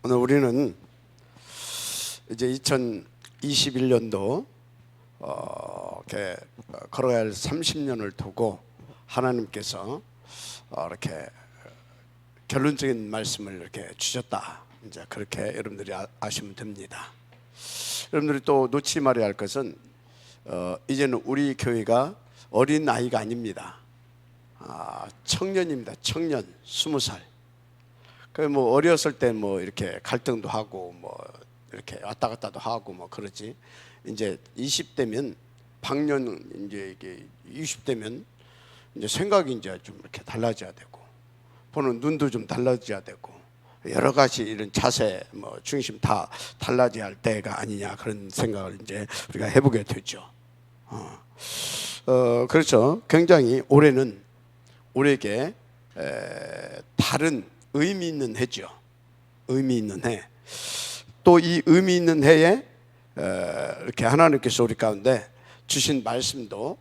오늘 우리는 이제 2021년도 이렇게 걸어야 할 30년을 두고 하나님께서 이렇게 결론적인 말씀을 이렇게 주셨다. 이제 그렇게 여러분들이 아시면 됩니다. 여러분들이 또 놓치지 말아야 할 것은 이제는 우리 교회가 어린 아이가 아닙니다. 청년입니다. 청년, 20살. 그 뭐 어렸을 때 뭐 이렇게 갈등도 하고 뭐 이렇게 왔다 갔다도 하고 뭐 그러지. 이제 20대면 방년 이제 이게 20대면 이제 생각이 이제 좀 이렇게 달라져야 되고 보는 눈도 좀 달라져야 되고 여러 가지 이런 자세 뭐 중심 다 달라져야 할 때가 아니냐 그런 생각을 이제 우리가 해보게 되죠. 그렇죠. 굉장히 올해는 우리에게 다른 의미 있는 해죠. 의미 있는 해. 또 이 의미 있는 해에 이렇게 하나님께서 우리 가운데 주신 말씀도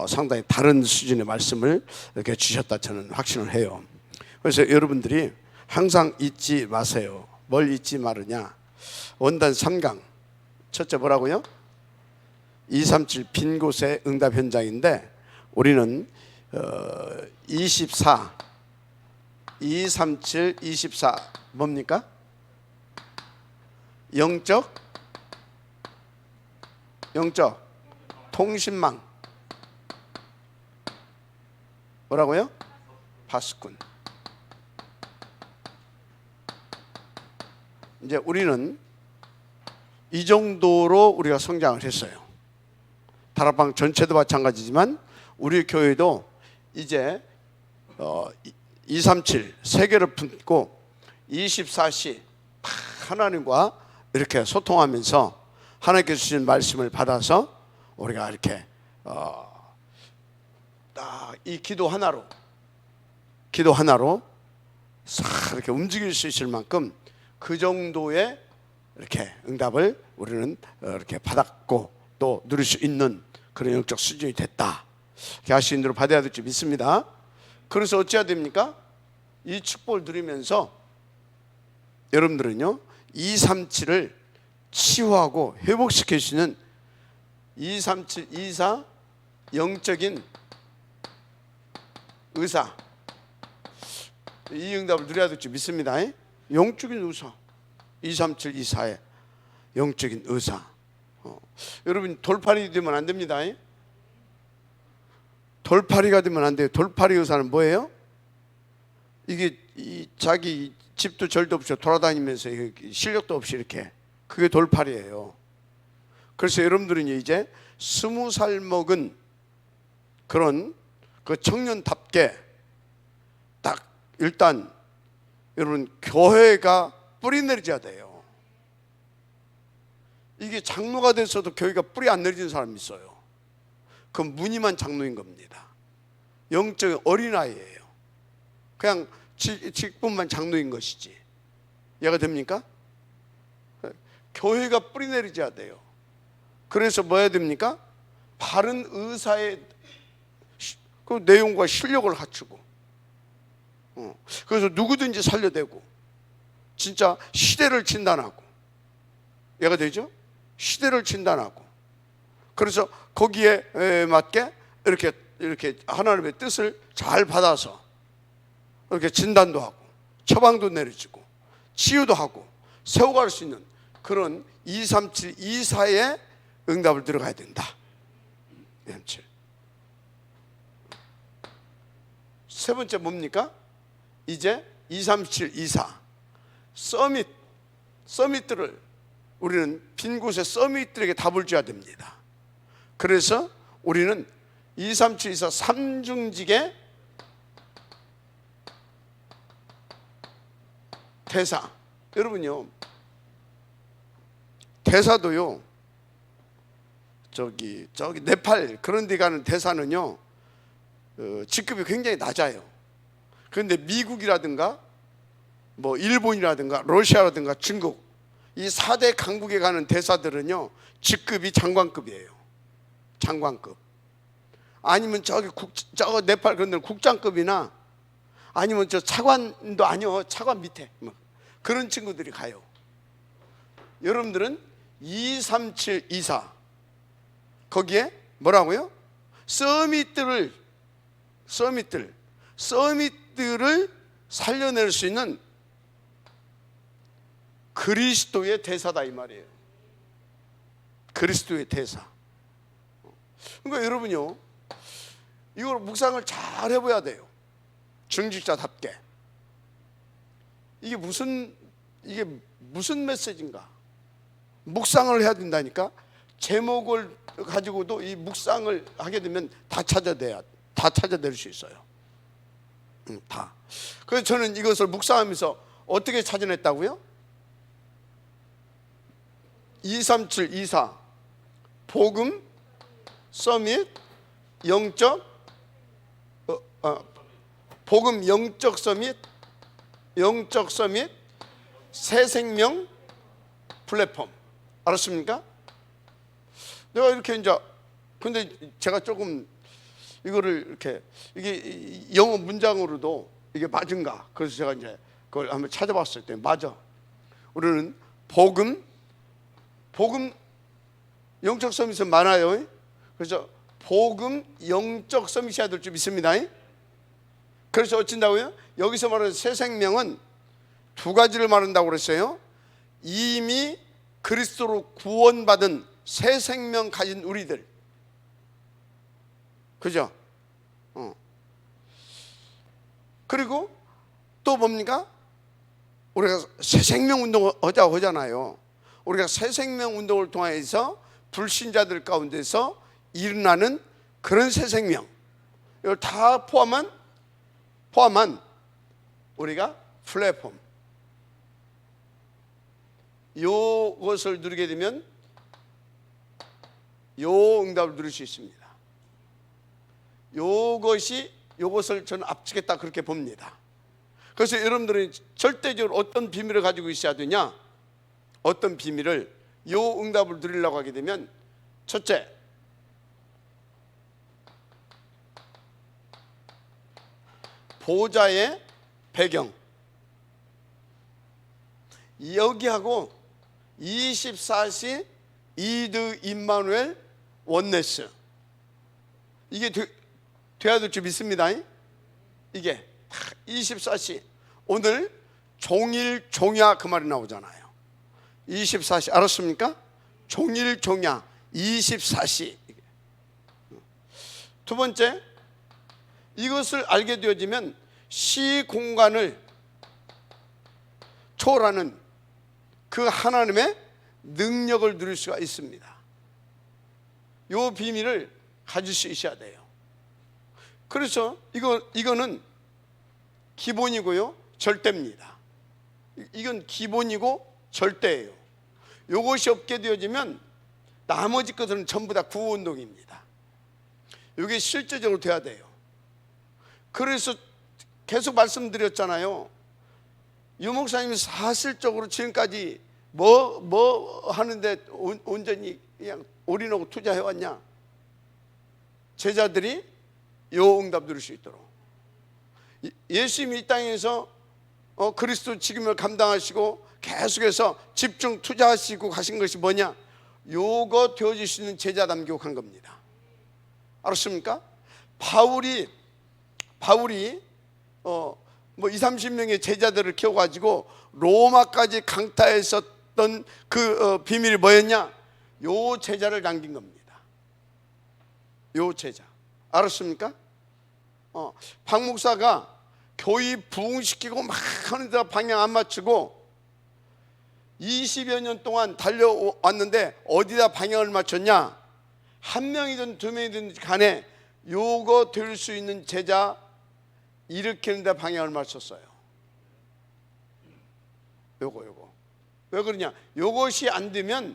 상당히 다른 수준의 말씀을 이렇게 주셨다 저는 확신을 해요. 그래서 여러분들이 항상 잊지 마세요. 뭘 잊지 말으냐? 원단 3강 첫째 뭐라고요? 237 빈 곳의 응답 현장인데 우리는 24 237 24 뭡니까? 영적 통신망 뭐라고요? 파수꾼. 이제 우리는 이 정도로 우리가 성장을 했어요. 다락방 전체도 마찬가지지만 우리 교회도 이제 237 세계를 품고 24시 하나님과 이렇게 소통하면서 하나님께서 주신 말씀을 받아서 우리가 이렇게 이 기도 하나로 싹 이렇게 움직일 수 있을 만큼 그 정도의 이렇게 응답을 우리는 이렇게 받았고 또 누릴 수 있는 그런 영적 수준이 됐다. 이렇게 하시는 대로 받아야 될 줄 믿습니다. 그래서 어찌해야 됩니까? 이 축복을 누리면서 여러분들은요 237을 치유하고 회복시킬 수 있는 237, 24 영적인 의사 이 응답을 누려야 될 줄 믿습니다. 영적인 의사 237, 24의 영적인 의사. 여러분 돌팔이 되면 안 됩니다. 돌팔이가 되면 안 돼요. 돌팔이 의사는 뭐예요? 이게 자기 집도 절도 없이 돌아다니면서 실력도 없이 이렇게 그게 돌팔이에요. 그래서 여러분들은 이제 20살 먹은 그런 그 청년답게 딱 일단 여러분 교회가 뿌리 내리져야 돼요. 이게 장로가 됐어도 교회가 뿌리 안 내리는 사람이 있어요. 그건 무늬만 장로인 겁니다. 영적인 어린아이예요. 그냥 직분만 장로인 것이지. 이해가 됩니까? 교회가 뿌리 내리져야 돼요. 그래서 뭐 해야 됩니까? 바른 의사의 그 내용과 실력을 갖추고 그래서 누구든지 살려대고 진짜 시대를 진단하고 이해가 되죠? 시대를 진단하고 그래서 거기에 맞게 이렇게 하나님의 뜻을 잘 받아서 이렇게 진단도 하고 처방도 내려주고 치유도 하고 세워갈 수 있는 그런 237, 24의 응답을 들어가야 된다. 237. 세 번째 뭡니까? 이제 237, 24 서밋들을 우리는 빈 곳의 서밋들에게 답을 줘야 됩니다. 그래서 우리는 237, 24 삼중직의 대사. 여러분요 대사도요 저기 네팔 그런 데 가는 대사는요 직급이 굉장히 낮아요. 그런데 미국이라든가 뭐 일본이라든가 러시아라든가 중국 이 4대 강국에 가는 대사들은요 직급이 장관급이에요. 장관급. 아니면 저 네팔 그런 데는 국장급이나 아니면 저 차관도 아니요 차관 밑에 그런 친구들이 가요. 여러분들은 23724 거기에 뭐라고요? 서밋들을 살려낼 수 있는 그리스도의 대사다 이 말이에요. 그리스도의 대사. 그러니까 여러분요, 이걸 묵상을 잘 해봐야 돼요. 중직자답게. 이게 무슨 메시지인가? 묵상을 해야 된다니까. 제목을 가지고도 이 묵상을 하게 되면 다 찾아낼 수 있어요. 다. 그래서 저는 이것을 묵상하면서 어떻게 찾아냈다고요? 23724 복음 서밋 복음 영적 서밋 새 생명 플랫폼. 알았습니까? 내가 이렇게 이제 근데 제가 조금 이거를 이렇게 이게 영어 문장으로도 이게 맞은가? 그래서 제가 이제 그걸 한번 찾아봤을 때 맞아. 우리는 복음 영적 서밋은 많아요. 그래서 복음 영적 서밋이어야 될 줄 믿습니다. 그래서 어쩐다고요? 여기서 말하는 새 생명은 두 가지를 말한다고 그랬어요. 이미 그리스도로 구원받은 새 생명 가진 우리들, 그죠? 그리고 또 뭡니까? 우리가 새 생명 운동을 하자고 하잖아요. 우리가 새 생명 운동을 통해서 불신자들 가운데서 일어나는 그런 새 생명, 이걸 다 포함한 우리가 플랫폼, 요것을 누리게 되면 요 응답을 누릴 수 있습니다. 요것을 저는 앞지겠다 그렇게 봅니다. 그래서 여러분들은 절대적으로 어떤 비밀을 가지고 있어야 되냐? 어떤 비밀을 요 응답을 누리려고 하게 되면, 첫째, 보좌의 배경, 여기하고 24시 이드 임마누엘 원네스, 이게 돼야 될 줄 믿습니다. 이게 24시, 오늘 종일 종야 그 말이 나오잖아요. 24시 알았습니까? 종일 종야 24시. 두 번째, 이것을 알게 되어지면 시공간을 초월하는 그 하나님의 능력을 누릴 수가 있습니다. 이 비밀을 가질 수 있어야 돼요. 그래서 이거는 기본이고요, 절대입니다. 이건 기본이고 절대예요. 이것이 없게 되어지면 나머지 것들은 전부 다 구호운동입니다. 이게 실제적으로 돼야 돼요. 그래서 계속 말씀드렸잖아요. 유 목사님이 사실적으로 지금까지 뭐 하는데 온전히 그냥 올인하고 투자해왔냐? 제자들이 요 응답 누릴 수 있도록. 예수님이 이 땅에서 그리스도 직임을 감당하시고 계속해서 집중 투자하시고 가신 것이 뭐냐? 요거 되어질 수 있는 제자담 교육한 겁니다. 알았습니까? 바울이 20-30명의 제자들을 키워가지고 로마까지 강타했었던 그 비밀이 뭐였냐? 요 제자를 남긴 겁니다. 요 제자. 알았습니까? 박 목사가 교회 부흥시키고 막 하는데 방향 안 맞추고 20여 년 동안 달려왔는데 어디다 방향을 맞췄냐? 한 명이든 두 명이든 간에 요거 될 수 있는 제자 일으키는 데 방향을 맞췄어요. 요거 왜 그러냐? 요것이 안 되면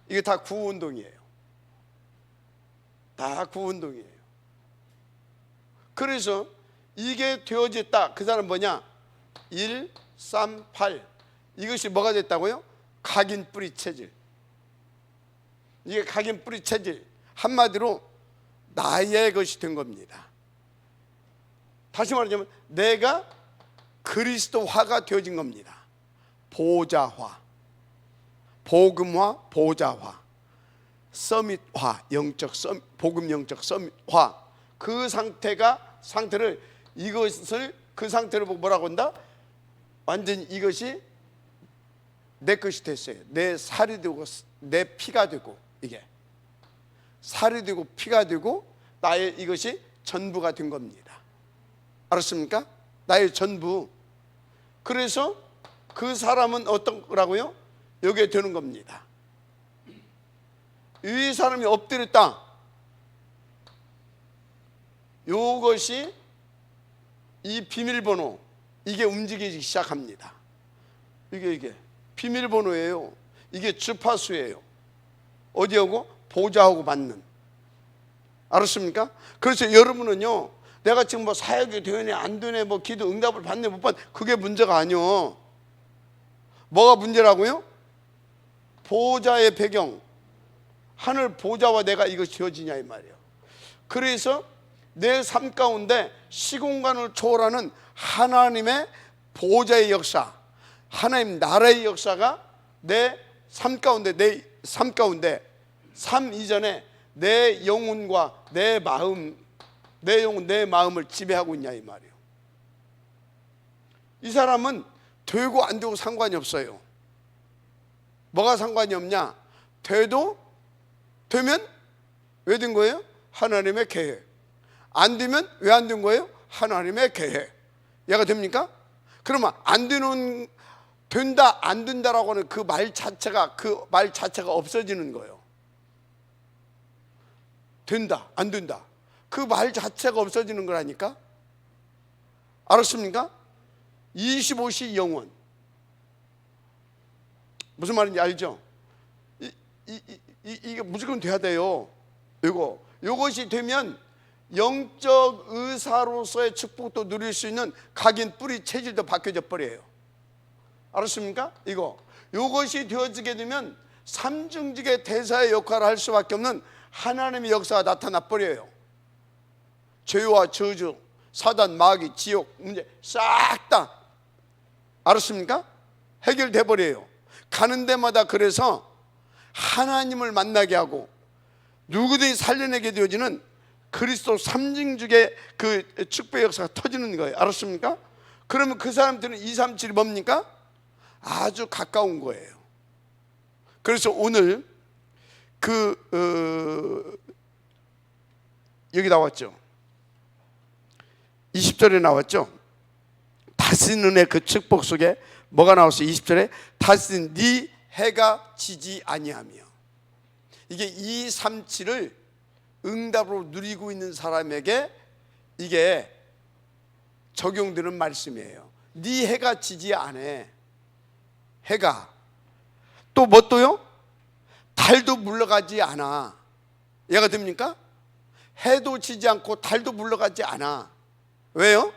이게 다 구운동이에요. 다 구운동이에요. 그래서 이게 되어졌다. 그 사람 뭐냐? 1, 3, 8. 이것이 뭐가 됐다고요? 각인 뿌리 체질. 이게 각인 뿌리 체질. 한마디로 나의 것이 된 겁니다. 다시 말하자면 내가 그리스도화가 되어진 겁니다. 보좌화, 복음화, 보좌화, 서밋화, 복음 영적 서밋화. 그 상태를 이것을 그 상태를 보고 뭐라고 한다? 완전히 이것이 내 것이 됐어요. 내 살이 되고 내 피가 되고, 이게 살이 되고 피가 되고 나의 이것이 전부가 된 겁니다. 알았습니까? 나의 전부. 그래서 그 사람은 어떤 거라고요? 여기에 되는 겁니다. 이 사람이 엎드렸다. 요것이 이 비밀번호, 이게 움직이기 시작합니다. 이게 비밀번호예요. 이게 주파수예요. 어디하고? 보좌하고 받는. 알았습니까? 그래서 여러분은요, 내가 지금 뭐 사역이 되네 안 되네, 뭐 기도 응답을 받네 못 받네, 그게 문제가 아니요. 뭐가 문제라고요? 보좌의 배경, 하늘 보좌와 내가 이것이 지어지냐 이 말이에요. 그래서 내 삶 가운데 시공간을 초월하는 하나님의 보좌의 역사, 하나님 나라의 역사가 내 삶 가운데, 삶 이전에 내 영혼과 내 마음, 내 영혼, 내 마음을 지배하고 있냐 이 말이에요. 이 사람은 되고 안 되고 상관이 없어요. 뭐가 상관이 없냐? 되면 왜 된 거예요? 하나님의 계획. 안 되면 왜 안 된 거예요? 하나님의 계획. 이해가 됩니까? 그러면 안 되는, 된다 안 된다라고 하는 그 말 자체가 없어지는 거예요. 된다 안 된다, 그 말 자체가 없어지는 거라니까. 알았습니까? 25시 영원, 무슨 말인지 알죠? 이게 무조건 돼야 돼요. 요것이 되면 영적 의사로서의 축복도 누릴 수 있는 각인 뿌리 체질도 바뀌어져 버려요. 알았습니까? 요것이 되어지게 되면 삼중직의 대사의 역할을 할 수밖에 없는 하나님의 역사가 나타나 버려요. 죄와 저주, 사단, 마귀, 지옥 문제 싹 다, 알았습니까? 해결돼 버려요. 가는 데마다. 그래서 하나님을 만나게 하고 누구든지 살려내게 되어지는 그리스도 삼중직의 그 축복의 역사가 터지는 거예요. 알았습니까? 그러면 그 사람들은 237이 뭡니까? 아주 가까운 거예요. 그래서 오늘 여기 나왔죠. 20절에 나왔죠. 다스리는 은혜 그 축복 속에 뭐가 나왔어요? 20절에 다스린 네 해가 지지 아니하며. 이게 237을 응답으로 누리고 있는 사람에게 이게 적용되는 말씀이에요. 네 해가 지지 않아. 해가 또 뭐 또요? 달도 물러가지 않아. 이해가 됩니까? 해도 지지 않고 달도 물러가지 않아. 왜요?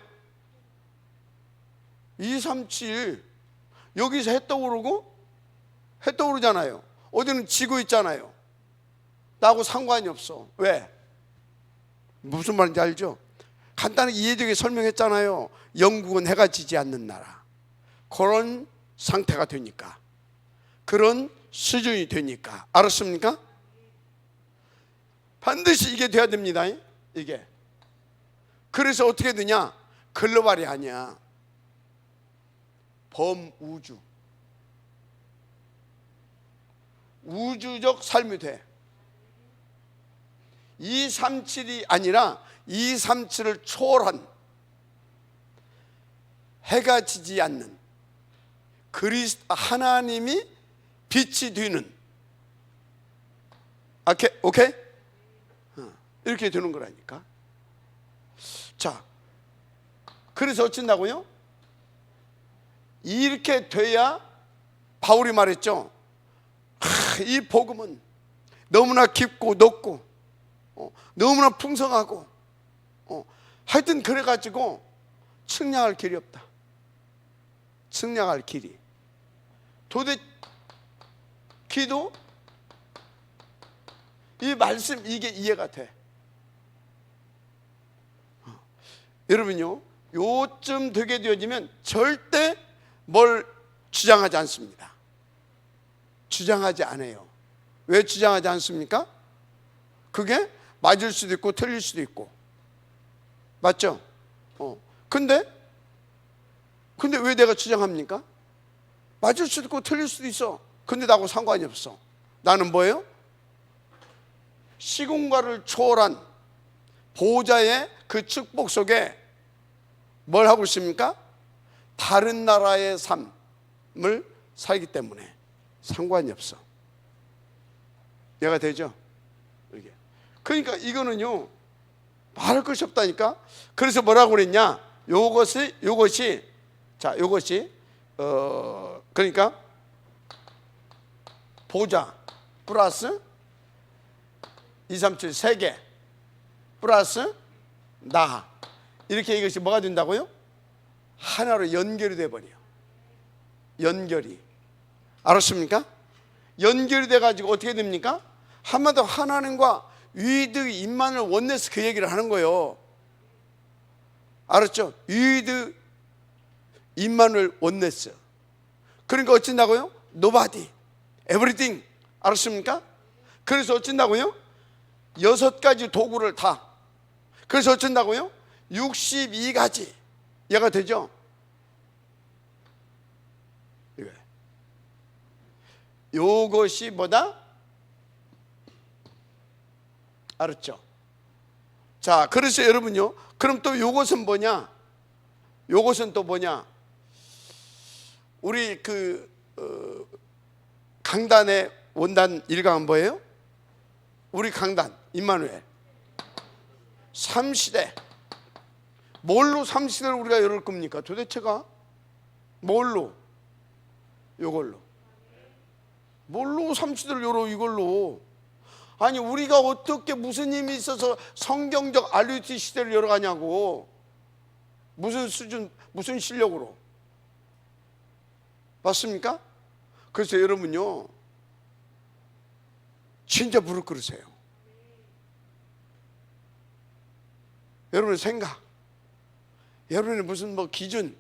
237 여기서 해 떠오르잖아요. 어디는 지고 있잖아요. 나하고 상관이 없어. 왜? 무슨 말인지 알죠? 간단하게 이해되게 설명했잖아요. 영국은 해가 지지 않는 나라. 그런 상태가 되니까, 그런 수준이 되니까. 알았습니까? 반드시 이게 돼야 됩니다. 이게. 그래서 어떻게 되냐? 글로벌이 아니야. 범우주, 우주적 삶이 돼. 237이 아니라 237을 초월한, 해가 지지 않는 하나님이 빛이 되는. 오케이? 이렇게 되는 거라니까. 자, 그래서 어쩐다고요? 이렇게 돼야 바울이 말했죠. 이 복음은 너무나 깊고 높고 너무나 풍성하고 하여튼 그래가지고 측량할 길이 없다. 측량할 길이. 도대체 기도, 이 말씀, 이게 이해가 돼. 여러분요, 요쯤 되게 되어지면 절대 뭘 주장하지 않습니다. 주장하지 않아요. 왜 주장하지 않습니까? 그게 맞을 수도 있고 틀릴 수도 있고, 맞죠? 근데 왜 내가 주장합니까? 맞을 수도 있고 틀릴 수도 있어. 근데 나하고 상관이 없어. 나는 뭐예요? 시공간을 초월한 보호자의 그 축복 속에 뭘 하고 있습니까? 다른 나라의 삶을 살기 때문에 상관이 없어. 이해가 되죠? 이게. 그러니까 이거는요, 말할 것이 없다니까. 그래서 뭐라고 그랬냐? 요것이 그러니까 보자 플러스 2, 3, 7 3개 플러스 나, 이렇게 이것이 뭐가 된다고요? 하나로 연결이 돼버려요. 연결이. 알았습니까? 연결이 돼가지고 어떻게 됩니까? 한마디로 하나님과 위드 임마누엘 원네스, 그 얘기를 하는 거예요. 알았죠? 위드 임마누엘 원네스. 그러니까 어쩐다고요? Nobody, everything. 알았습니까? 그래서 어쩐다고요? 6가지 도구를 다. 그래서 어쩐다고요? 62가지. 이해가 되죠? 요것이 뭐다? 알았죠? 자, 그래서 여러분요, 그럼 또 요것은 뭐냐? 요것은 또 뭐냐? 우리 강단의 원단 일강은 뭐예요? 우리 강단 임마누엘 3시대. 뭘로 3시대를 우리가 열을 겁니까? 도대체가 뭘로? 요걸로. 뭘로 3시대를 열어? 이걸로. 아니, 우리가 어떻게 무슨 힘이 있어서 성경적 RUT 시대를 열어가냐고. 무슨 수준, 무슨 실력으로. 맞습니까? 그래서 여러분요, 진짜 무릎 꿇으세요. 여러분의 생각, 여러분의 무슨 뭐 기준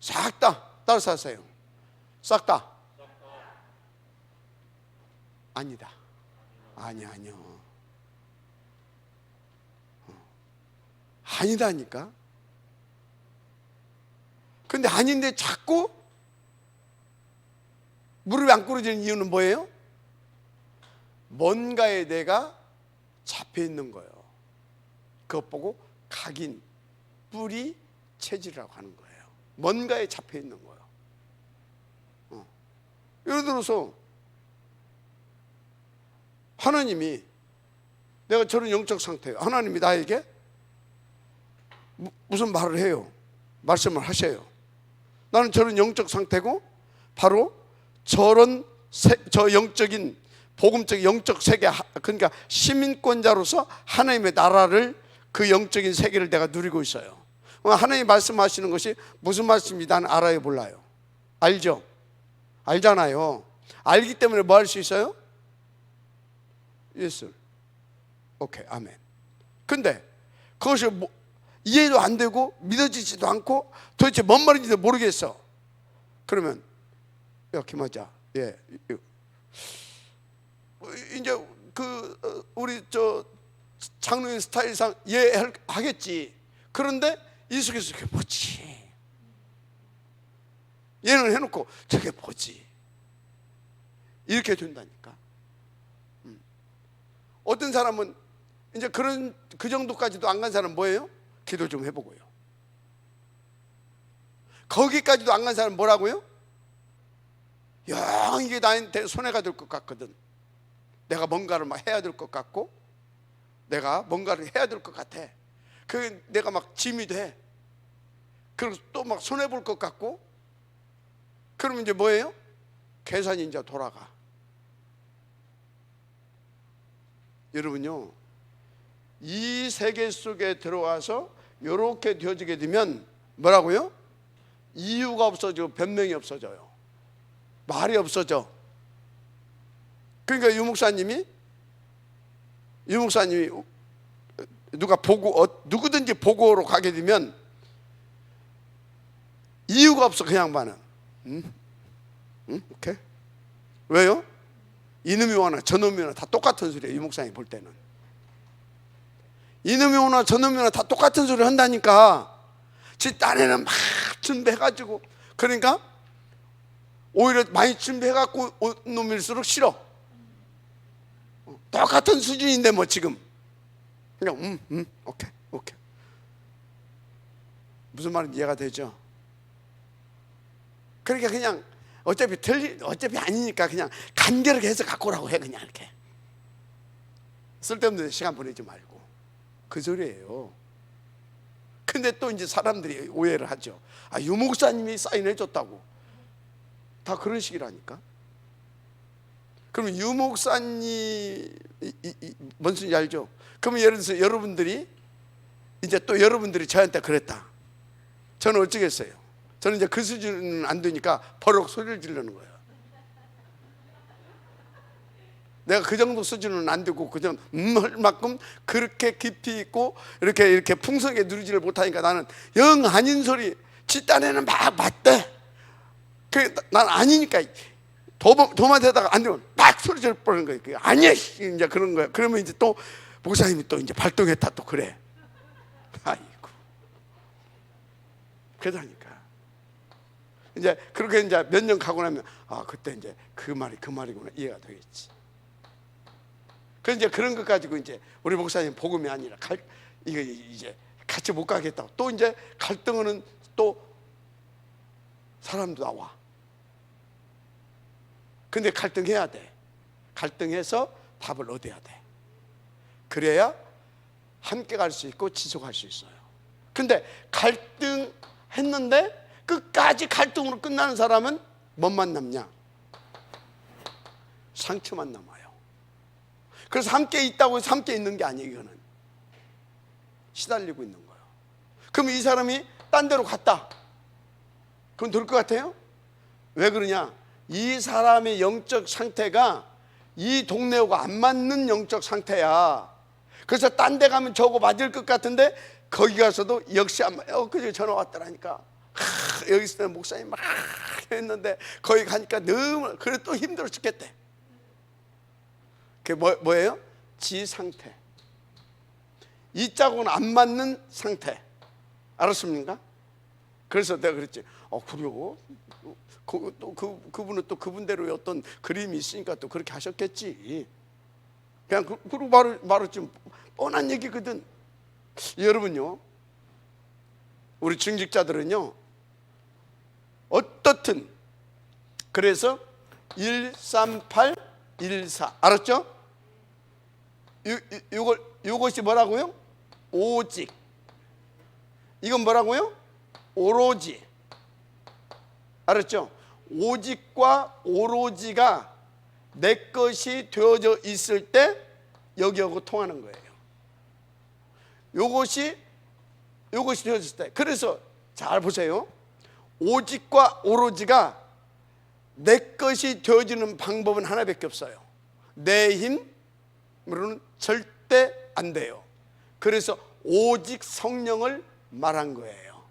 싹 다 따라서 하세요. 싹 다. 아니다. 아니요. 아니다니까. 근데 아닌데 자꾸 무릎이 안 꿇어지는 이유는 뭐예요? 뭔가에 내가 잡혀 있는 거예요. 그것 보고 각인, 뿌리, 체질이라고 하는 거예요. 뭔가에 잡혀 있는 거예요. 예를 들어서 하나님이, 내가 저런 영적 상태예요. 하나님이 나에게 무슨 말을 해요. 말씀을 하셔요. 나는 저런 영적 상태고, 바로 저 영적인 복음적 영적 세계, 그러니까 시민권자로서 하나님의 나라를, 그 영적인 세계를 내가 누리고 있어요. 하나님 말씀하시는 것이 무슨 말씀인지 나는 알아요, 몰라요? 알죠? 알잖아요. 알기 때문에 뭐 할 수 있어요? 예스. 오케이, 아멘. 근데 그것이 이해도 안 되고 믿어지지도 않고 도대체 뭔 말인지도 모르겠어. 그러면 야, 김하자, 예, 이제 우리 장로님 스타일상 이해하겠지. 그런데 이 속에서 저게 뭐지? 얘는 해놓고 저게 뭐지? 이렇게 된다니까. 어떤 사람은 이제 그 정도까지도 안 간 사람은 뭐예요? 기도 좀 해보고요. 거기까지도 안 간 사람은 뭐라고요? 영 이게 나한테 손해가 될 것 같거든. 내가 뭔가를 막 해야 될 것 같고, 내가 뭔가를 해야 될 것 같아. 그게 내가 막 짐이 돼. 그리고 또 막 손해 볼 것 같고. 그러면 이제 뭐예요? 계산이 이제 돌아가. 여러분요, 이 세계 속에 들어와서 이렇게 되어지게 되면 뭐라고요? 이유가 없어지고 변명이 없어져요. 말이 없어져. 그러니까 유 목사님이 누가 누구든지 보고로 가게 되면 이유가 없어. 그 양반은 오케이. 왜요? 이놈이 오나 저놈이 오나 다 똑같은 소리예요. 이 목사님이 볼 때는 이놈이 오나 저놈이 오나 다 똑같은 소리 한다니까. 지 딴에는 막 준비해가지고, 그러니까 오히려 많이 준비해갖고 온 놈일수록 싫어. 똑같은 수준인데 뭐 지금 그냥 오케이. 무슨 말인지 이해가 되죠? 그러니까 그냥 어차피 아니니까 그냥 간결하게 해서 갖고 오라고 해. 그냥 이렇게 쓸데없는 시간 보내지 말고, 그 소리예요. 근데 또 이제 사람들이 오해를 하죠. 유 목사님이 사인해 줬다고. 다 그런 식이라니까. 그러면 유 목사님 뭔 소리인지 알죠? 그러면 예를 들어서 여러분들이 저한테 그랬다. 저는 어쩌겠어요? 저는 이제 그 수준은 안 되니까 버럭 소리를 지르는 거예요. 내가 그 정도 수준은 안 되고 그냥 할 만큼 그렇게 깊이 있고 이렇게 풍성하게 누리지를 못하니까 나는 영 아닌 소리, 지 딴에는 막 맞대. 난 아니니까 도마 대다가 안 되면 막 소리 지를 뻔한 거예요. 아니야 이제 그런 거야. 그러면 이제 또 목사님이 또 이제 발동했다 또 그래. 아이고, 그러다니까. 이제 그렇게 이제 몇 년 가고 나면 그때 이제 그 말이구나 이해가 되겠지. 그래서 이제 그런 것 가지고 이제 우리 목사님 복음이 아니라 이거 이제 같이 못 가겠다고 또 이제 갈등하는 또 사람도 나와. 근데 갈등해야 돼. 갈등해서 답을 얻어야 돼. 그래야 함께 갈 수 있고 지속할 수 있어요. 근데 갈등했는데 끝까지 갈등으로 끝나는 사람은 뭔만 남냐? 상처만 남아요. 그래서 함께 있다고 해서 함께 있는 게 아니에요. 이거는 시달리고 있는 거예요. 그럼 이 사람이 딴 데로 갔다. 그건 될 것 같아요? 왜 그러냐? 이 사람의 영적 상태가 이 동네하고 안 맞는 영적 상태야. 그래서 딴 데 가면 저거 맞을 것 같은데 거기 가서도 역시 안 맞아. 그저 전화 왔더라니까. 여기서 목사님 막 했는데 거기 가니까 너무 그래 또 힘들어 죽겠대. 그게 뭐예요? 지 상태. 이 짝하고는 안 맞는 상태. 알았습니까? 그래서 내가 그랬지. 그래요? 그분은 또 그분대로의 어떤 그림이 있으니까 또 그렇게 하셨겠지. 그냥 그리고 말했지. 뻔한 얘기거든. 여러분요, 우리 중직자들은요 어떻든 그래서 138 14 알았죠? 요것이 뭐라고요? 오직. 이건 뭐라고요? 오로지. 알았죠? 오직과 오로지가 내 것이 되어져 있을 때 여기하고 통하는 거예요. 요것이 되어졌을 때. 그래서 잘 보세요. 오직과 오로지가 내 것이 되어지는 방법은 하나밖에 없어요. 내 힘으로는 절대 안 돼요. 그래서 오직 성령을 말한 거예요.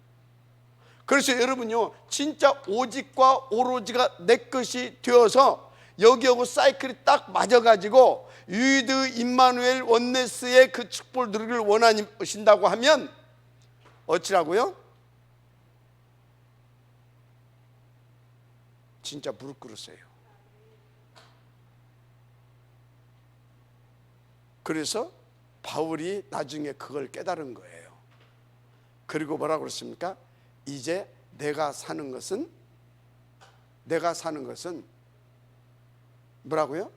그래서 여러분요, 진짜 오직과 오로지가 내 것이 되어서 여기하고 사이클이 딱 맞아가지고 유이드 임마누엘 원네스의 그 축복을 누리기를 원하신다고 하면 어찌라고요? 진짜 무릎 꿇으세요. 그래서 바울이 나중에 그걸 깨달은 거예요. 그리고 뭐라고 그랬습니까? 이제 내가 사는 것은 뭐라고요?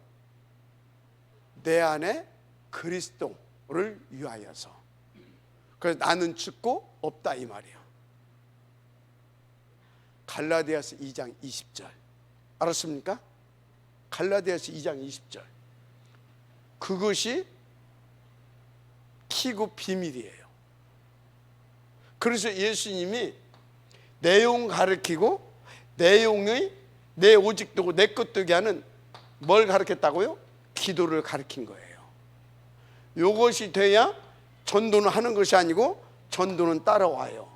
내 안에 그리스도를 위하여서. 그래서 나는 죽고 없다 이 말이에요. 갈라디아서 2장 20절 알았습니까? 갈라디아서 2장 20절 그것이 키고 비밀이에요. 그래서 예수님이 내용 가르치고 내용의 내 오직도고 내 것되게 하는 뭘 가르쳤다고요? 기도를 가르친 거예요. 이것이 돼야 전도는 하는 것이 아니고 전도는 따라와요.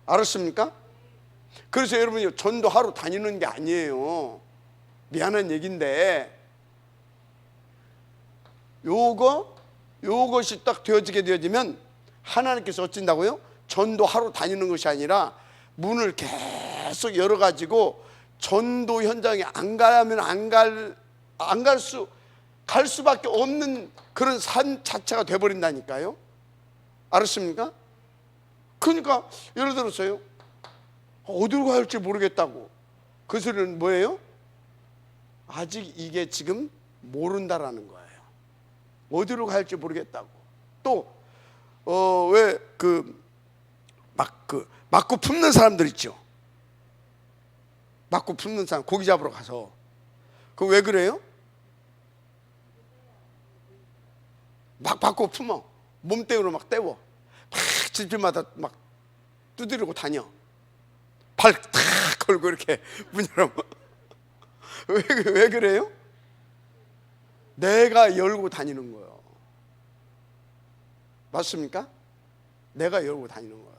알았습니까? 그래서 여러분이 전도하러 다니는 게 아니에요. 미안한 얘기인데 요것이 딱 되어지면 하나님께서 어쩐다고요? 전도하러 다니는 것이 아니라 문을 계속 열어가지고 전도 현장에 갈 수밖에 없는 그런 삶 자체가 돼버린다니까요. 알았습니까? 그러니까 예를 들어서요, 어디로 가야 할지 모르겠다고. 그 소리는 뭐예요? 아직 이게 지금 모른다라는 거예요. 어디로 가야 할지 모르겠다고. 또 왜 맞고 품는 사람들 있죠. 맞고 품는 사람, 고기 잡으러 가서. 그 왜 그래요? 막 맞고 품어. 몸뚱이로 막 때워. 막 집집마다 막 두드리고 다녀. 발 탁 걸고 이렇게 문 열어봐. 왜 그래요? 내가 열고 다니는 거예요. 맞습니까? 내가 열고 다니는 거예요.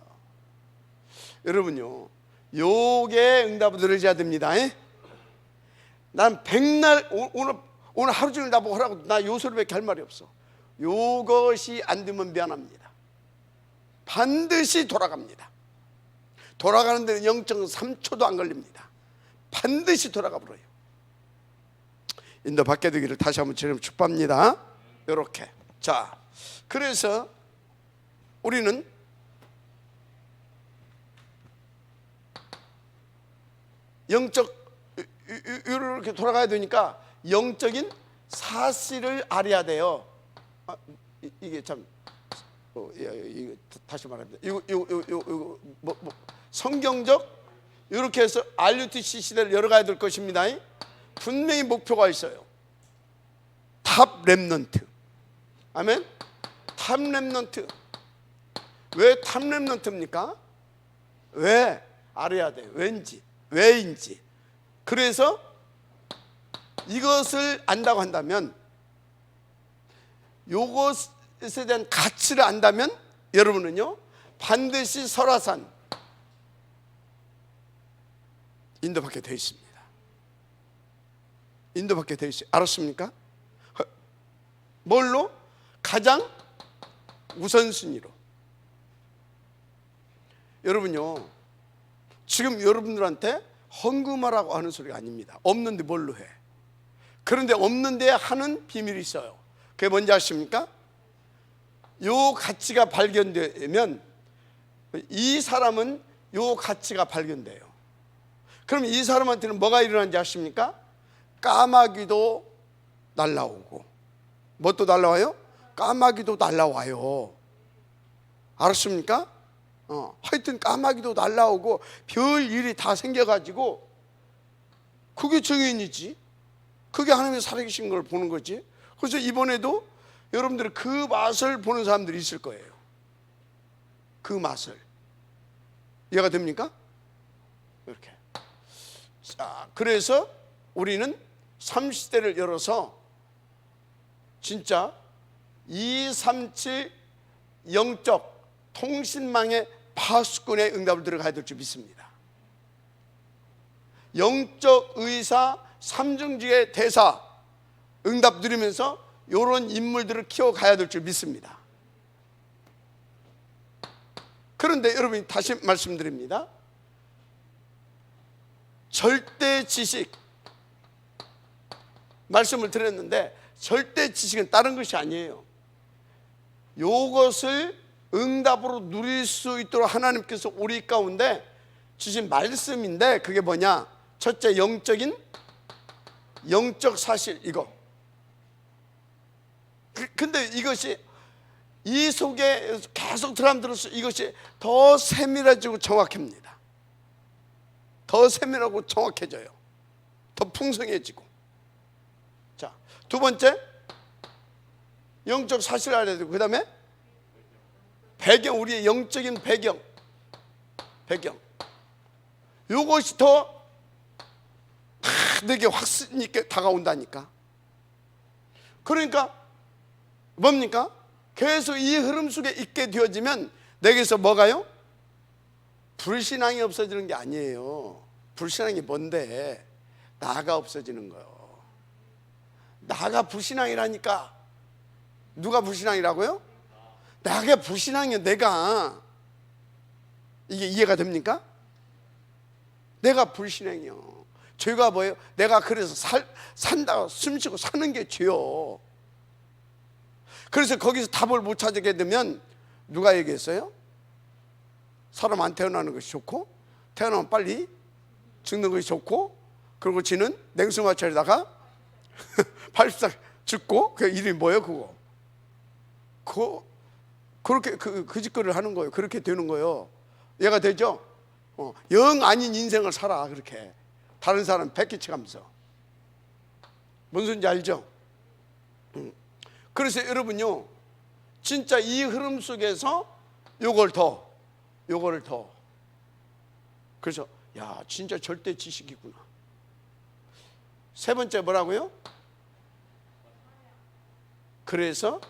여러분요, 요게 응답을 들으셔야 됩니다. 난 백날 오늘 하루 종일 나보고 하라고 나 요 소리밖에 할 말이 없어. 요것이 안 되면 미안합니다. 반드시 돌아갑니다. 돌아가는 데는 0.3초도 안 걸립니다. 반드시 돌아가 버려요. 인도 받게 되기를 다시 한번 주님 축복합니다. 이렇게. 자, 그래서 우리는 이렇게 돌아가야 되니까 영적인 사실을 알아야 돼요. 이게 참 이거 다시 말합니다. 이거 성경적 이렇게 해서 RUTC 시대를 열어가야 될 것입니다. 분명히 목표가 있어요. 탑 렘넌트. 아멘. 탑 렘넌트. 왜 탑 렘넌트입니까? 왜? 알아야 돼요. 왜인지. 그래서 이것을 안다고 한다면, 요것에 대한 가치를 안다면 여러분은요 반드시 설화산 인도받게 되어 있습니다. 인도받게 되어 있어요. 알았습니까? 뭘로? 가장 우선순위로. 여러분요, 지금 여러분들한테 헌금하라고 하는 소리가 아닙니다. 없는데 뭘로 해? 그런데 없는데 하는 비밀이 있어요. 그게 뭔지 아십니까? 요 가치가 발견되면 이 사람은 요 가치가 발견돼요. 그럼 이 사람한테는 뭐가 일어나는지 아십니까? 까마귀도 날라오고, 뭣도 날라와요? 까마귀도 날라와요. 알았습니까? 하여튼 까마귀도 날라오고 별 일이 다 생겨가지고, 그게 정인이지. 그게 하나님의 살아계신 걸 보는 거지. 그래서 이번에도 여러분들이 그 맛을 보는 사람들이 있을 거예요. 그 맛을. 이해가 됩니까? 이렇게. 자, 그래서 우리는 30대를 열어서 진짜 237 영적 통신망의 파수꾼의 응답을 들어가야 될 줄 믿습니다. 영적 의사, 삼중직의 대사 응답 누리면서 이런 인물들을 키워가야 될 줄 믿습니다. 그런데 여러분, 다시 말씀드립니다. 절대 지식 말씀을 드렸는데, 절대 지식은 다른 것이 아니에요. 이것을 응답으로 누릴 수 있도록 하나님께서 우리 가운데 주신 말씀인데, 그게 뭐냐? 첫째, 영적 사실, 이거. 근데 이것이 이 속에 계속 들어가면서 이것이 더 세밀해지고 정확합니다. 더 세밀하고 정확해져요. 더 풍성해지고. 자, 두 번째, 영적 사실을 알아야 되고, 그 다음에 배경, 우리의 영적인 배경. 이것이 더 내게 확신 있게 다가온다니까. 그러니까 뭡니까? 계속 이 흐름 속에 있게 되어지면 내게서 뭐가요? 불신앙이 없어지는 게 아니에요. 불신앙이 뭔데? 나가 없어지는 거예요. 나가 불신앙이라니까. 누가 불신앙이라고요? 나가 불신앙이야. 내가. 이게 이해가 됩니까? 내가 불신앙이요. 죄가 뭐예요? 내가 그래서 산다, 숨쉬고 사는 게 죄요. 그래서 거기서 답을 못 찾게 되면 누가 얘기했어요? 사람 안 태어나는 것이 좋고, 태어나면 빨리 죽는 것이 좋고, 그리고 지는 냉수마찰에다가 80살 죽고, 그 이름이 뭐예요, 그거? 그렇게 그 짓거리를 하는 거예요. 그렇게 되는 거예요. 얘가 되죠? 영 아닌 인생을 살아. 그렇게 다른 사람 백기치가면서. 뭔 소리인지 알죠? 그래서 여러분요, 진짜 이 흐름 속에서 요거를 더 그래서 야, 진짜 절대 지식이구나. 세 번째 뭐라고요? 그래서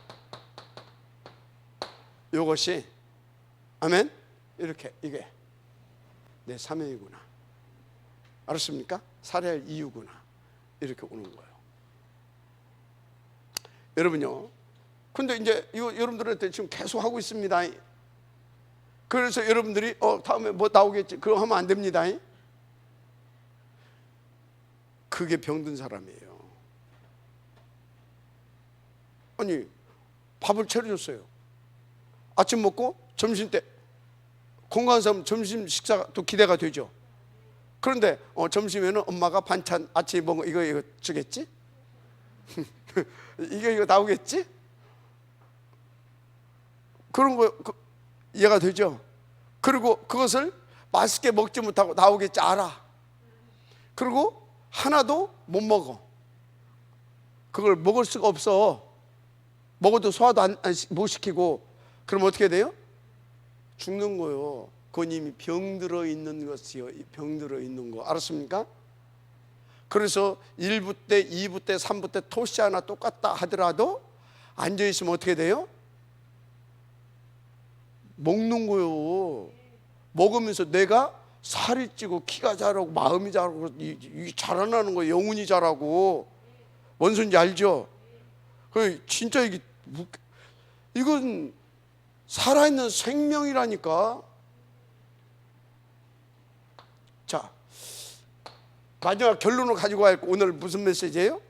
요것이, 아멘, 이렇게 이게 내 사명이구나. 알았습니까? 살아야 할 이유구나. 이렇게 오는 거예요. 여러분요, 근데 이제 이거 여러분들한테 지금 계속 하고 있습니다. 그래서 여러분들이 다음에 뭐 나오겠지, 그거 하면 안 됩니다. 그게 병든 사람이에요. 아니, 밥을 차려줬어요. 아침 먹고 점심 때 건강한 사람 점심 식사가 또 기대가 되죠. 그런데 점심에는 엄마가 반찬 아침에 먹은 이거 주겠지? 이거 나오겠지? 그런 거 이해가 되죠? 그리고 그것을 맛있게 먹지 못하고 나오겠지 알아. 그리고 하나도 못 먹어. 그걸 먹을 수가 없어. 먹어도 소화도 못 시키고. 그럼 어떻게 돼요? 죽는 거요. 그건 이미 병들어 있는 것이요. 병들어 있는 거. 알았습니까? 그래서 1부 때, 2부 때, 3부 때 토시 하나 똑같다 하더라도 앉아있으면 어떻게 돼요? 먹는 거요. 먹으면서 내가 살이 찌고 키가 자라고 마음이 자라고 이 자라나는 거예요. 영혼이 자라고. 뭔 소리인지 알죠? 진짜 이건 살아있는 생명이라니까. 자, 마지막 결론을 가지고 갈 오늘 무슨 메시지예요?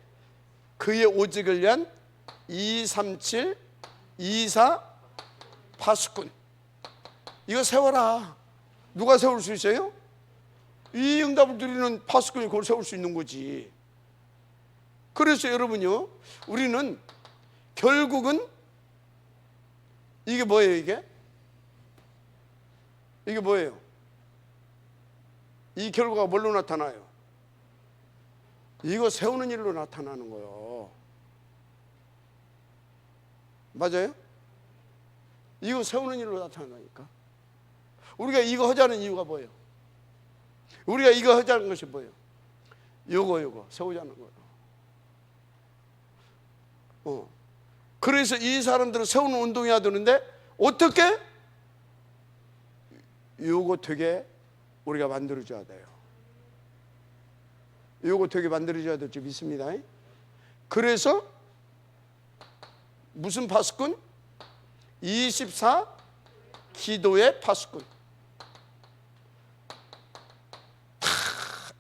그의 오직을 위한 237 24 파수꾼. 이거 세워라. 누가 세울 수 있어요? 이 응답을 드리는 파수꾼이 그걸 세울 수 있는 거지. 그래서 여러분요, 우리는 결국은 이게 뭐예요? 이게 뭐예요? 이 결과가 뭘로 나타나요? 이거 세우는 일로 나타나는 거예요. 맞아요? 이거 세우는 일로 나타나니까. 우리가 이거 하자는 이유가 뭐예요? 우리가 이거 하자는 것이 뭐예요? 요거 세우자는 거예요. 그래서 이 사람들은 세우는 운동해야 되는데 어떻게? 요거 되게 우리가 만들어줘야 돼요. 요거 되게 만들어줘야 될 줄 믿습니다. 그래서 무슨 파수꾼? 24 기도의 파수꾼.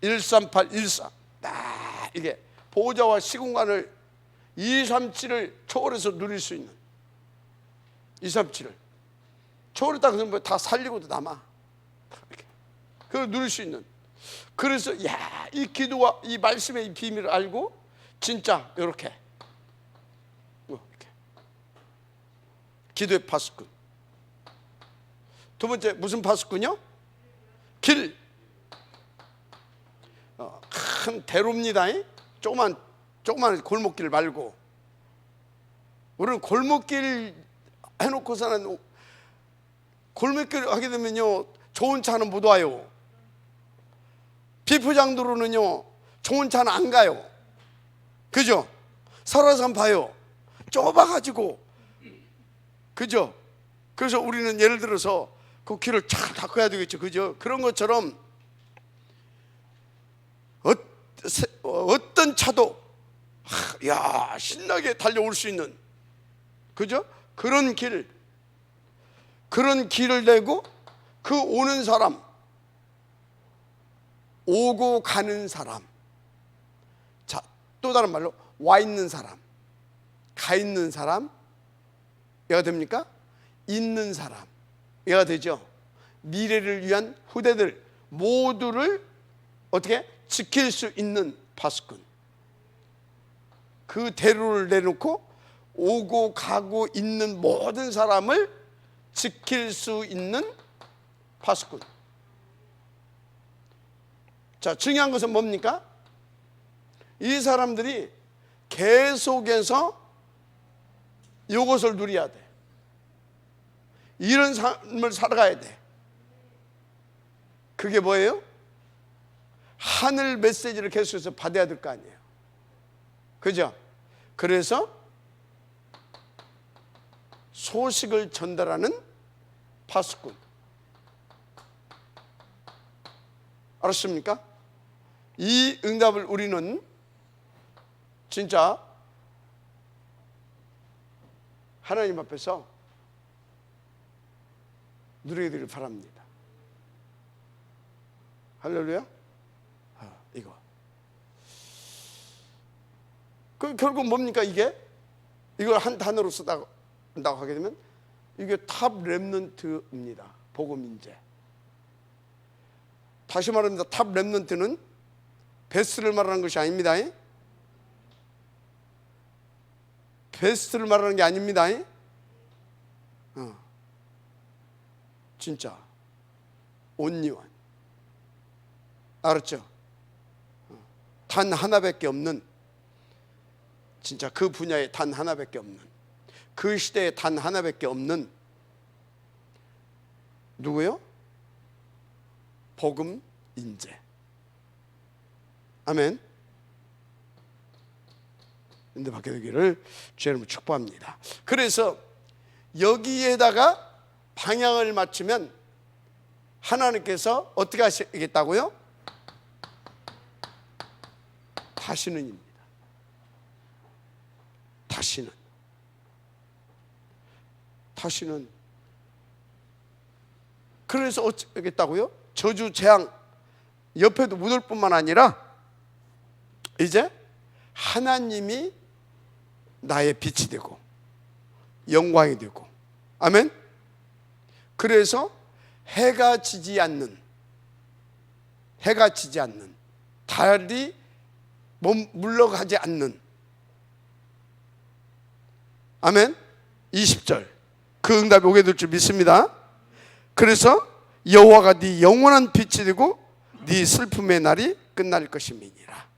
13814. 이게 보좌와 시공간을 237을 초월해서 누릴 수 있는 237을 초월했다 그러면 다 살리고도 남아. 그걸 누릴 수 있는. 그래서 이 기도와 이 말씀의 이 비밀을 알고 진짜 이렇게 기도의 파수꾼. 두 번째 무슨 파수꾼이요? 길. 큰 대로입니다. 조그만 골목길 말고. 우리는 골목길 해놓고서는 골목길 하게 되면요 좋은 차는 못 와요. 비포장도로는요 좋은 차는 안 가요. 그죠? 설화산 봐요. 좁아가지고. 그죠? 그래서 우리는 예를 들어서 그 길을 잘 닦아야 되겠죠. 그죠? 그런 것처럼 어떤 차도 야 신나게 달려올 수 있는, 그죠? 그런 길을 내고 그 오는 사람, 오고 가는 사람, 자, 또 다른 말로 와 있는 사람, 가 있는 사람, 얘가 됩니까? 있는 사람, 얘가 되죠. 미래를 위한 후대들 모두를 어떻게 지킬 수 있는 파수꾼, 그 대로를 내놓고 오고 가고 있는 모든 사람을 지킬 수 있는 파수꾼. 자, 중요한 것은 뭡니까? 이 사람들이 계속해서 이것을 누려야 돼. 이런 삶을 살아가야 돼. 그게 뭐예요? 하늘 메시지를 계속해서 받아야 될 거 아니에요. 그죠? 그래서 소식을 전달하는 파수꾼. 알았습니까? 이 응답을 우리는 진짜 하나님 앞에서 누리게 되길 바랍니다. 할렐루야. 이거 그 결국 뭡니까? 이걸 한 단어로 쓴다고 하게 되면 이게 탑 렘넌트입니다. 복음인재. 다시 말합니다. 탑 렘넌트는 베스트를 말하는 것이 아닙니다. 베스트를 말하는 게 아닙니다. 진짜 온리원. 알았죠? 단 하나밖에 없는, 진짜 그 분야에 단 하나밖에 없는, 그 시대에 단 하나밖에 없는 누구요? 복음 인재. 아멘. 인도 받게 되기를 주의 이름으로 축복합니다. 그래서 여기에다가 방향을 맞추면 하나님께서 어떻게 하시겠다고요? 다시는입니다. 다시는. 그래서 어쩌겠다고요? 저주 재앙 옆에도 묻을 뿐만 아니라 이제 하나님이 나의 빛이 되고 영광이 되고, 아멘. 그래서 해가 지지 않는, 달이 물러가지 않는, 아멘. 20절 그 응답이 오게 될 줄 믿습니다. 그래서 여호와가 네 영원한 빛이 되고 네 슬픔의 날이 끝날 것임이니라.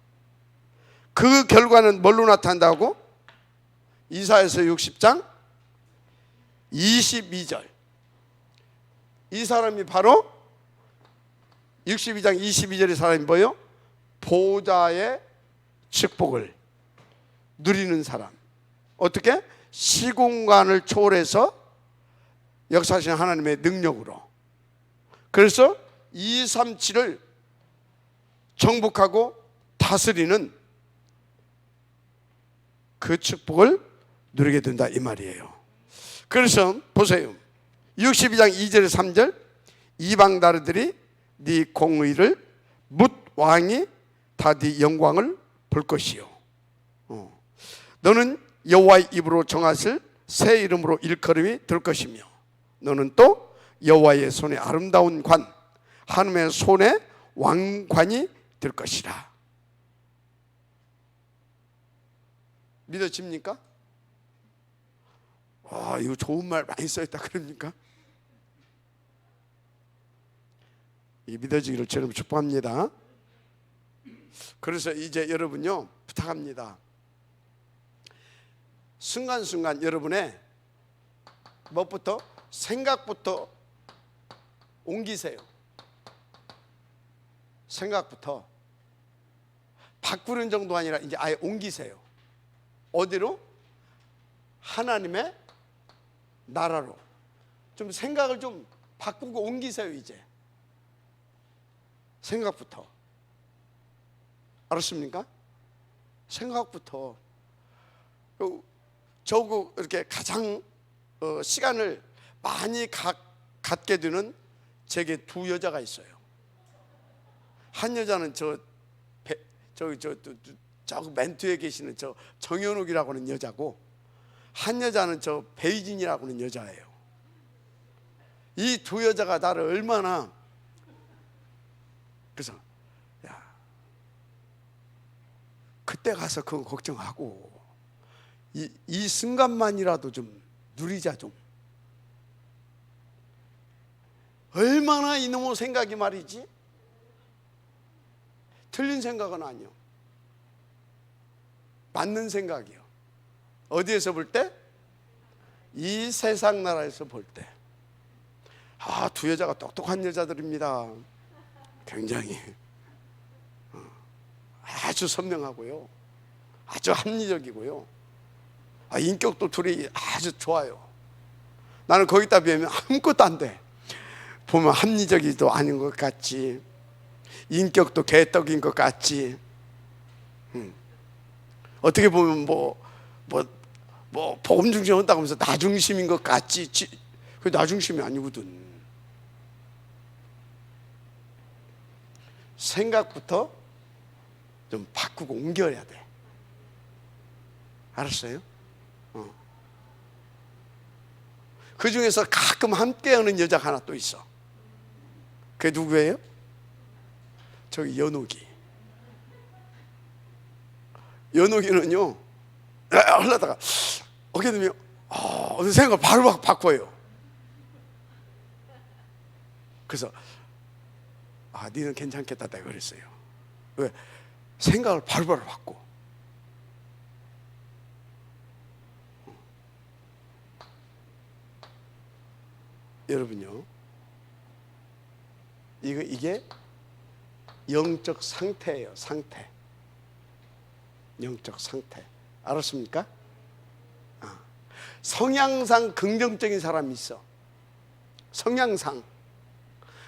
그 결과는 뭘로 나타난다고? 이사야서 60장 22절. 이 사람이 바로 62장 22절의 사람이 뭐예요? 보좌의 축복을 누리는 사람. 어떻게? 시공간을 초월해서 역사하시는 하나님의 능력으로. 그래서 237을 정복하고 다스리는 그 축복을 누리게 된다 이 말이에요. 그래서 보세요. 62장 2절 3절 이방 나라들이 네 공의를 묻 왕이 다 네 영광을 볼 것이요. 너는 여호와의 입으로 정하실 새 이름으로 일컬음이 될 것이며 너는 또 여호와의 손에 아름다운 관, 하나님의 손에 왕관이 될 것이라. 믿어집니까? 와, 이거 좋은 말 많이 써있다 그럽니까? 이 믿어지기를 저는 축복합니다. 그래서 이제 여러분요 부탁합니다. 순간순간 여러분의 무엇부터? 생각부터 옮기세요. 생각부터 바꾸는 정도 아니라 이제 아예 옮기세요. 어디로? 하나님의 나라로. 좀 생각을 좀 바꾸고 옮기세요. 이제 생각부터. 알았습니까? 생각부터. 저고 이렇게 가장 시간을 많이 갖게 되는 제게 두 여자가 있어요. 한 여자는 저 맨 뒤에 계시는 저 정현욱이라고 하는 여자고, 한 여자는 저 베이진이라고 하는 여자예요. 이 두 여자가 나를 얼마나, 그래서 야, 그때 가서 그거 걱정하고 이 순간만이라도 좀 누리자 좀. 얼마나 이놈의 생각이 말이지, 틀린 생각은 아니요, 맞는 생각이요. 어디에서 볼 때? 이 세상 나라에서 볼 때. 두 여자가 똑똑한 여자들입니다. 굉장히 아주 선명하고요, 아주 합리적이고요, 인격도 둘이 아주 좋아요. 나는 거기다 비하면 아무것도 안 돼. 보면 합리적이도 아닌 것 같지, 인격도 개떡인 것 같지, 어떻게 보면 복음 중심 한다고 하면서 나 중심인 것 같지, 그게 나 중심이 아니거든. 생각부터 좀 바꾸고 옮겨야 돼. 알았어요? 그 중에서 가끔 함께하는 여자가 하나 또 있어. 그게 누구예요? 저기 연옥이. 연옥이는요, 하려다가 어떻게 되면 어느 생각을 바로 바꿔요. 그래서 니는 괜찮겠다 내가 그랬어요. 왜? 생각을 바로바로 바꿔. 여러분요, 이게 영적 상태예요. 상태. 영적 상태. 알았습니까? 성향상 긍정적인 사람이 있어. 성향상.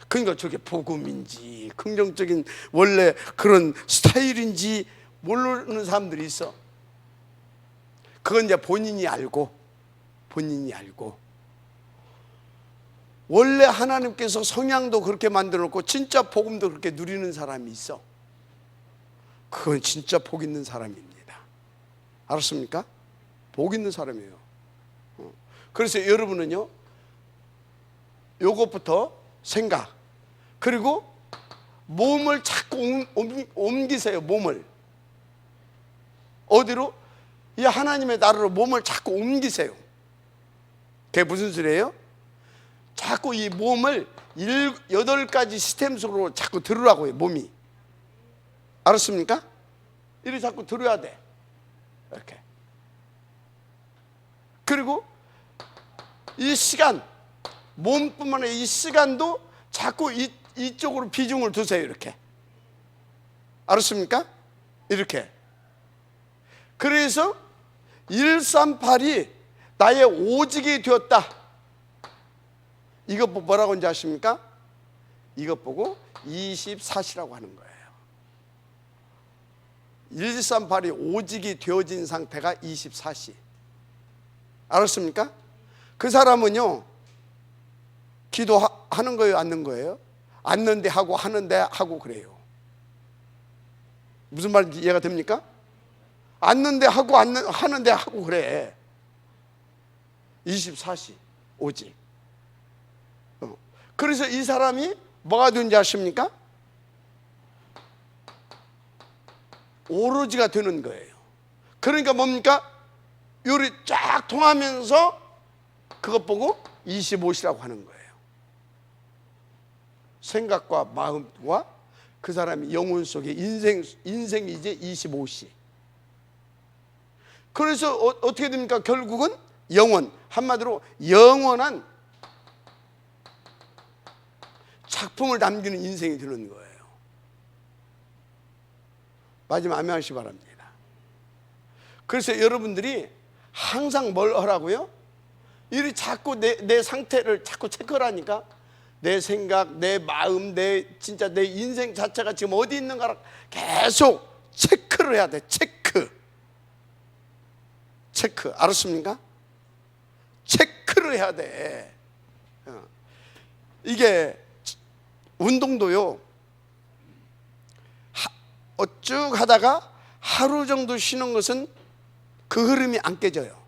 그러니까 저게 복음인지 긍정적인 원래 그런 스타일인지 모르는 사람들이 있어. 그건 이제 본인이 알고 원래 하나님께서 성향도 그렇게 만들어 놓고 진짜 복음도 그렇게 누리는 사람이 있어. 그건 진짜 복 있는 사람입니다. 알았습니까? 복 있는 사람이에요. 그래서 여러분은요, 요것부터 생각, 그리고 몸을 자꾸 옮기세요. 몸을 어디로? 이 하나님의 나라로 몸을 자꾸 옮기세요. 그게 무슨 소리예요? 자꾸 이 몸을 8가지 시스템 속으로 자꾸 들으라고요. 몸이. 알았습니까? 이렇게 자꾸 들어야 돼. 이렇게. 그리고 이 시간, 몸뿐만 아니라 이 시간도 자꾸 이쪽으로 비중을 두세요. 이렇게. 알았습니까? 이렇게. 그래서 138이 나의 오직이 되었다. 이것 뭐라고 하는지 아십니까? 이것 보고 24시라고 하는 거예요. 138이 오직이 되어진 상태가 24시. 알았습니까? 그 사람은요, 기도하는 거예요, 않는 거예요? 않는데 하고 하는데 하고 그래요. 무슨 말인지 이해가 됩니까? 않는데 하고 하는데 하고 그래. 24시 오직. 그래서 이 사람이 뭐가 되는지 아십니까? 오로지가 되는 거예요. 그러니까 뭡니까? 요리 쫙 통하면서 그것 보고 25시라고 하는 거예요. 생각과 마음과 그 사람의 영혼 속에 인생이 이제 25시. 그래서 어떻게 됩니까? 결국은 영원, 한마디로 영원한 작품을 남기는 인생이 되는 거예요. 마지막 아멘 하시기 바랍니다. 그래서 여러분들이 항상 뭘 하라고요? 이리 자꾸 내 상태를 자꾸 체크를 하니까 내 생각, 내 마음, 진짜 내 인생 자체가 지금 어디 있는가를 계속 체크를 해야 돼. 체크. 알았습니까? 체크를 해야 돼. 이게 운동도요, 쭉 하다가 하루 정도 쉬는 것은 그 흐름이 안 깨져요.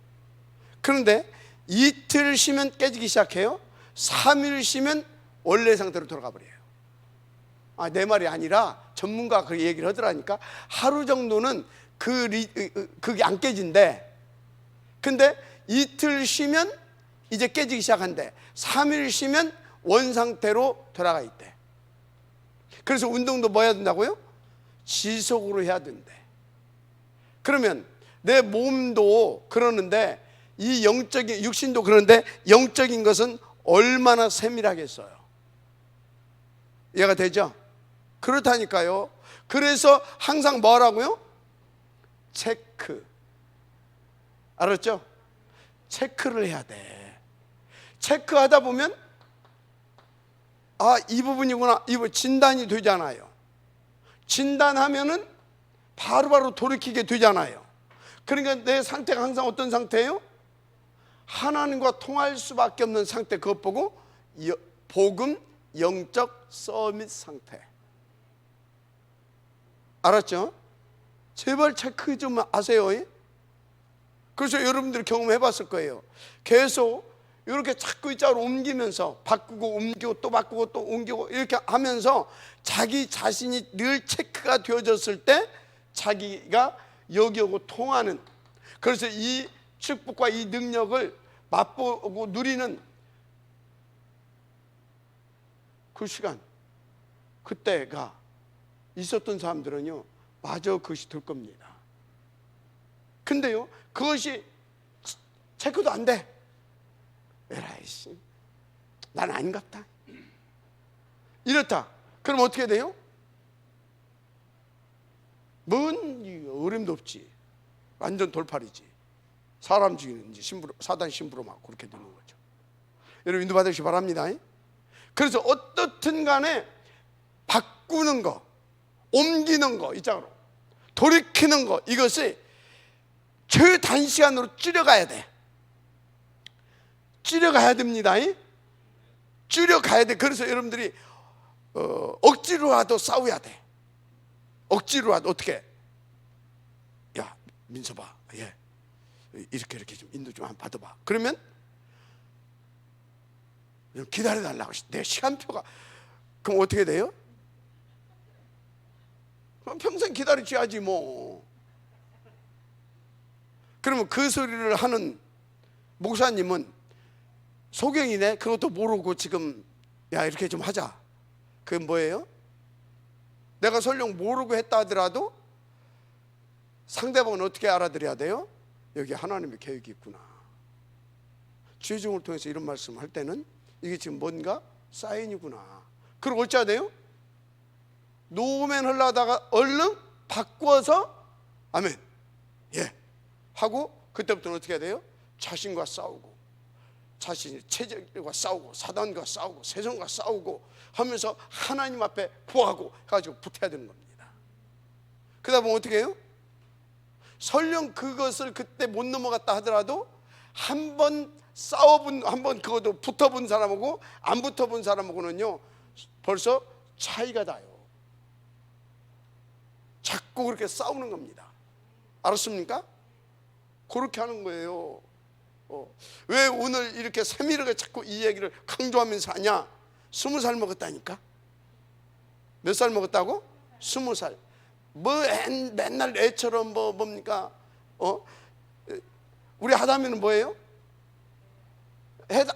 그런데 이틀 쉬면 깨지기 시작해요. 3일 쉬면 원래 상태로 돌아가 버려요. 내 말이 아니라 전문가가 그 얘기를 하더라니까. 하루 정도는 그게 안 깨진대. 근데 이틀 쉬면 이제 깨지기 시작한대. 3일 쉬면 원상태로 돌아가 있대. 그래서 운동도 뭐 해야 된다고요? 지속으로 해야 된대. 그러면 내 몸도 그러는데, 이 영적인 육신도 그러는데, 영적인 것은 얼마나 세밀하겠어요. 이해가 되죠? 그렇다니까요. 그래서 항상 뭐라고요? 체크. 알았죠? 체크를 해야 돼. 체크하다 보면 이 부분이구나, 이 부분 진단이 되잖아요. 진단하면은 바로바로 돌이키게 되잖아요. 그러니까 내 상태가 항상 어떤 상태예요? 하나님과 통할 수밖에 없는 상태. 그것 보고 복음 영적 서밋 상태. 알았죠? 제발 체크 좀 하세요. 그래서 여러분들이 경험해 봤을 거예요. 계속 이렇게 자꾸 이 짝으로 옮기면서 바꾸고 옮기고 또 바꾸고 또 옮기고 이렇게 하면서 자기 자신이 늘 체크가 되어졌을 때 자기가 여기하고 통하는, 그래서 이 축복과 이 능력을 맛보고 누리는 그 시간, 그때가 있었던 사람들은요, 마저 그것이 될 겁니다. 근데요, 그것이 체크도 안 돼. 에라이씨, 난 아닌갑다. 이렇다. 그럼 어떻게 돼요? 뭔 어림도 없지. 완전 돌팔이지. 사람 죽이는 사단 심부름하고 그렇게 되는 거죠. 여러분 인도 받으시기 바랍니다. 그래서 어떻든 간에 바꾸는 거, 옮기는 거, 이쪽으로 돌이키는 거, 이것이 최단시간으로 줄여가야 돼. 줄여가야 됩니다. 줄여가야 돼. 그래서 여러분들이 억지로라도 싸워야 돼. 억지로라도. 어떻게? 야, 민서봐, 이렇게 좀 인도 좀 한번 받아봐. 그러면 기다려달라고. 내 시간표가. 그럼 어떻게 돼요? 그럼 평생 기다려줘야지 뭐. 그러면 그 소리를 하는 목사님은 소경이네, 그것도 모르고 지금 야 이렇게 좀 하자. 그게 뭐예요? 내가 설령 모르고 했다 하더라도 상대방은 어떻게 알아들여야 돼요? 여기 하나님의 계획이 있구나. 주의종을 통해서 이런 말씀을 할 때는 이게 지금 뭔가 사인이구나. 그리고 어찌해야 돼요? 노면 하려다가 얼른 바꿔서 아멘, 하고 그때부터는 어떻게 해야 돼요? 자신과 싸우고, 자신의 체질과 싸우고, 사단과 싸우고, 세상과 싸우고 하면서 하나님 앞에 구하고 해가지고 붙어야 되는 겁니다. 그러다 보면 어떻게 해요? 설령 그것을 그때 못 넘어갔다 하더라도 한번 한번 그것도 붙어본 사람하고 안 붙어본 사람하고는요 벌써 차이가 나요. 자꾸 그렇게 싸우는 겁니다. 알았습니까? 그렇게 하는 거예요. 왜 오늘 이렇게 세밀하게 자꾸 이 얘기를 강조하면서 하냐? 20살 먹었다니까. 몇 살 먹었다고? 20살. 맨날 애처럼 뭡니까? 우리 하다면은 뭐예요?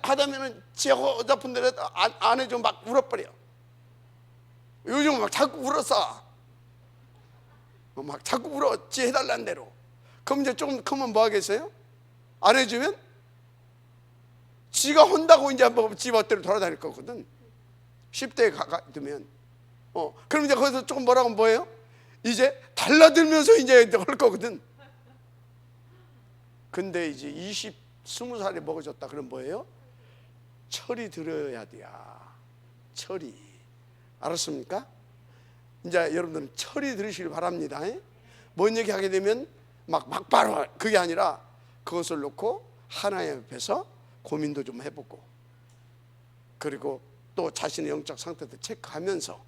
하다면은 지 여자분 들 아내 좀 막 울어버려. 요즘 막 자꾸 울었어. 막 자꾸 울어. 지 해달라는 대로. 그럼 이제 조금 크면 뭐 하겠어요? 안 해주면 지가 혼다고 이제 한번 지 멋대로 돌아다닐 거거든. 10대에 가면. 그럼 이제 거기서 조금 뭐라고 하면 뭐예요? 이제 달라들면서 이제 할 거거든. 근데 이제 20살에 먹어졌다. 그럼 뭐예요? 철이 들어야 돼야. 철이. 알았습니까? 이제 여러분들은 철이 들으시길 바랍니다. 뭔 얘기 하게 되면 막 바로 그게 아니라 그것을 놓고 하나님 앞에서 고민도 좀 해보고, 그리고 또 자신의 영적 상태도 체크하면서,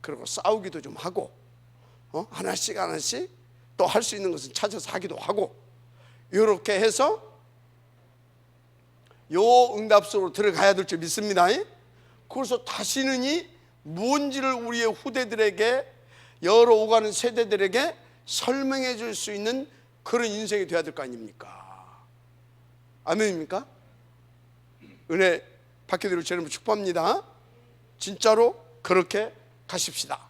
그리고 싸우기도 좀 하고, 하나씩 또 할 수 있는 것은 찾아서 하기도 하고, 이렇게 해서 요 응답 속으로 들어가야 될 줄 믿습니다. 그래서 다시는 이 뭔지를 우리의 후대들에게, 여러 오가는 세대들에게 설명해 줄 수 있는 그런 인생이 되어야 될 거 아닙니까? 아멘입니까? 은혜 받게 되기를 주님으로 축복합니다. 진짜로 그렇게 가십시다.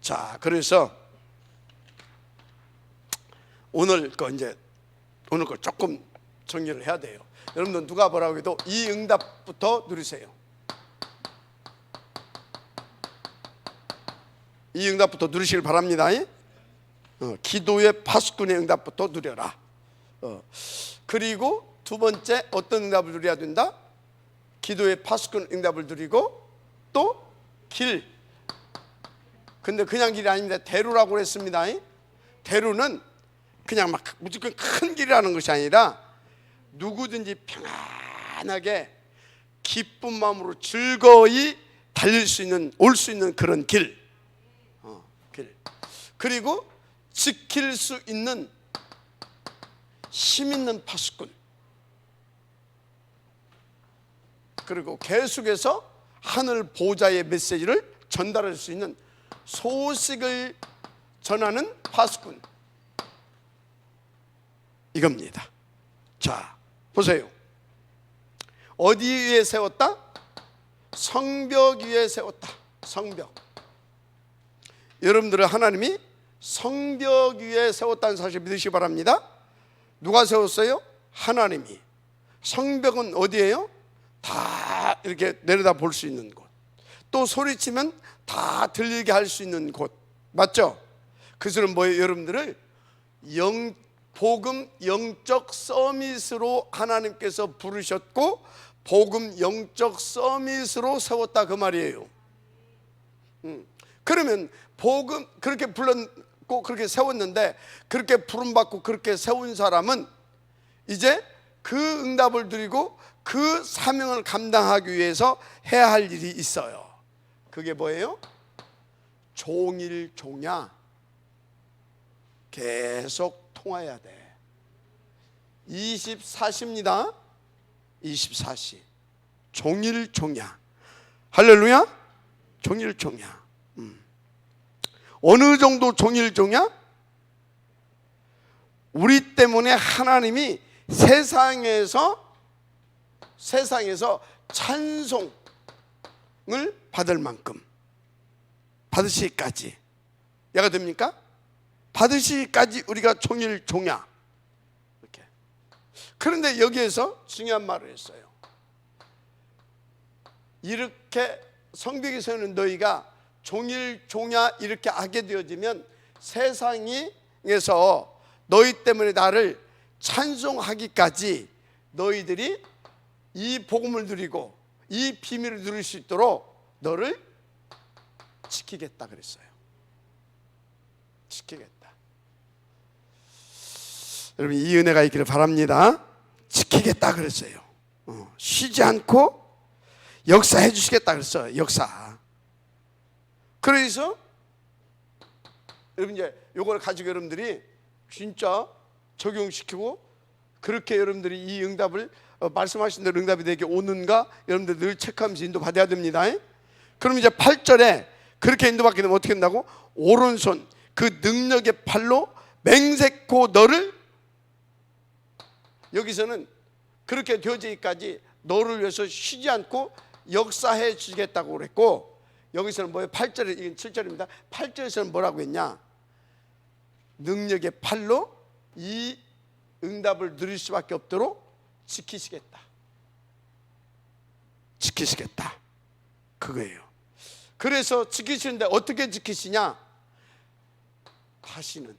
자, 그래서 오늘 거 조금 정리를 해야 돼요. 여러분들 누가 뭐라고 해도 이 응답부터 누리세요. 이 응답부터 누리시길 바랍니다. 기도의 파수꾼의 응답부터 누려라. 그리고 두 번째 어떤 응답을 누려야 된다? 기도의 파수꾼 응답을 누리고 또 길. 근데 그냥 길이 아닙니다. 대로라고 그랬습니다. 대로는 그냥 막 무조건 큰 길이라는 것이 아니라 누구든지 평안하게 기쁜 마음으로 즐거이 달릴 수 있는, 올 수 있는 그런 길. 그리고 지킬 수 있는 힘 있는 파수꾼. 그리고 계속해서 하늘 보좌의 메시지를 전달할 수 있는 소식을 전하는 파수꾼, 이겁니다. 자, 보세요. 어디 위에 세웠다? 성벽 위에 세웠다. 성벽. 여러분들은 하나님이 성벽 위에 세웠다는 사실 믿으시기 바랍니다. 누가 세웠어요? 하나님이. 성벽은 어디예요? 다 이렇게 내려다 볼 수 있는 곳, 또 소리치면 다 들리게 할 수 있는 곳, 맞죠? 그것은 뭐예요? 여러분들을 복음 영적 서밋으로 하나님께서 부르셨고, 복음 영적 서밋으로 세웠다, 그 말이에요. 그러면 복음 그렇게 불렀고 그렇게 세웠는데, 그렇게 부름받고 그렇게 세운 사람은 이제 그 응답을 드리고 그 사명을 감당하기 위해서 해야 할 일이 있어요. 그게 뭐예요? 종일종야 계속 통화해야 돼. 24시입니다. 24시. 종일종야. 할렐루야. 종일종야. 어느 정도 종일종야? 우리 때문에 하나님이 세상에서 찬송을 받을 만큼 받으시기까지, 야가 됩니까? 받으시기까지 우리가 종일종야. 이렇게. 그런데 여기에서 중요한 말을 했어요. 이렇게 성벽에 세우는 너희가 종일종야 이렇게 하게 되어지면 세상에서 너희 때문에 나를 찬송하기까지 너희들이 이 복음을 누리고 이 비밀을 누릴 수 있도록 너를 지키겠다 그랬어요. 지키겠다. 여러분, 이 은혜가 있기를 바랍니다. 지키겠다 그랬어요. 쉬지 않고 역사해 주시겠다 그랬어요. 역사. 그래서 여러분, 이제 요걸 가지고 여러분들이 진짜 적용시키고, 그렇게 여러분들이 이 응답을 말씀하신 대로 응답이 되게 오는가 여러분들 늘 체크하면서 인도받아야 됩니다. 그럼 이제 8절에 그렇게 인도받게 되면 어떻게 된다고? 오른손 그 능력의 팔로 맹세코 너를, 여기서는 그렇게 되어지기까지 너를 위해서 쉬지 않고 역사해 주겠다고 그랬고, 여기서는 뭐예요? 8절에, 이건 7절입니다 8절에서는 뭐라고 했냐? 능력의 팔로 이 응답을 누릴 수밖에 없도록 지키시겠다. 지키시겠다. 그거예요. 그래서 지키시는데 어떻게 지키시냐? 다시는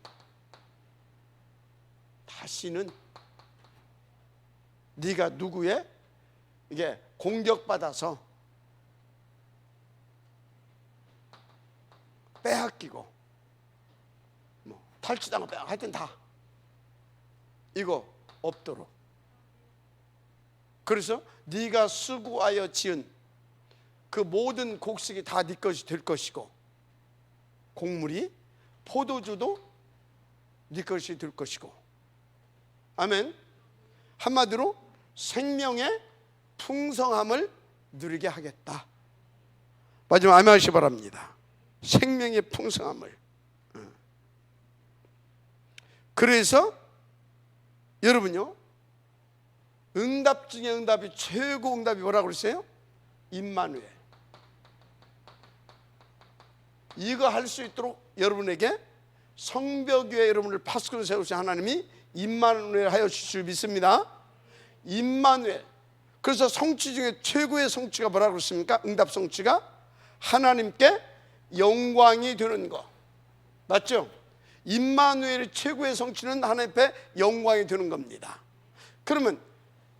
네가 누구의 이게 공격받아서 빼앗기고 뭐 탈취당하고 하여튼 다 이거 없도록. 그래서 네가 수고하여 지은 그 모든 곡식이 다 네 것이 될 것이고, 곡물이 포도주도 네 것이 될 것이고. 아멘. 한마디로 생명의 풍성함을 누리게 하겠다. 마지막 아멘 하시기 바랍니다. 생명의 풍성함을. 그래서 여러분요, 응답 중에 응답이 최고 응답이 뭐라고 그랬어요? 임마누엘. 이거 할 수 있도록 여러분에게 성벽 위에 여러분을 파수꾼으로 세우신 하나님이 임마누엘 하여 주실 줄 믿습니다. 임마누엘. 그래서 성취 중에 최고의 성취가 뭐라고 그랬습니까? 응답 성취가 하나님께 영광이 되는 거. 맞죠? 임마누엘의 최고의 성취는 하나님 앞에 영광이 되는 겁니다. 그러면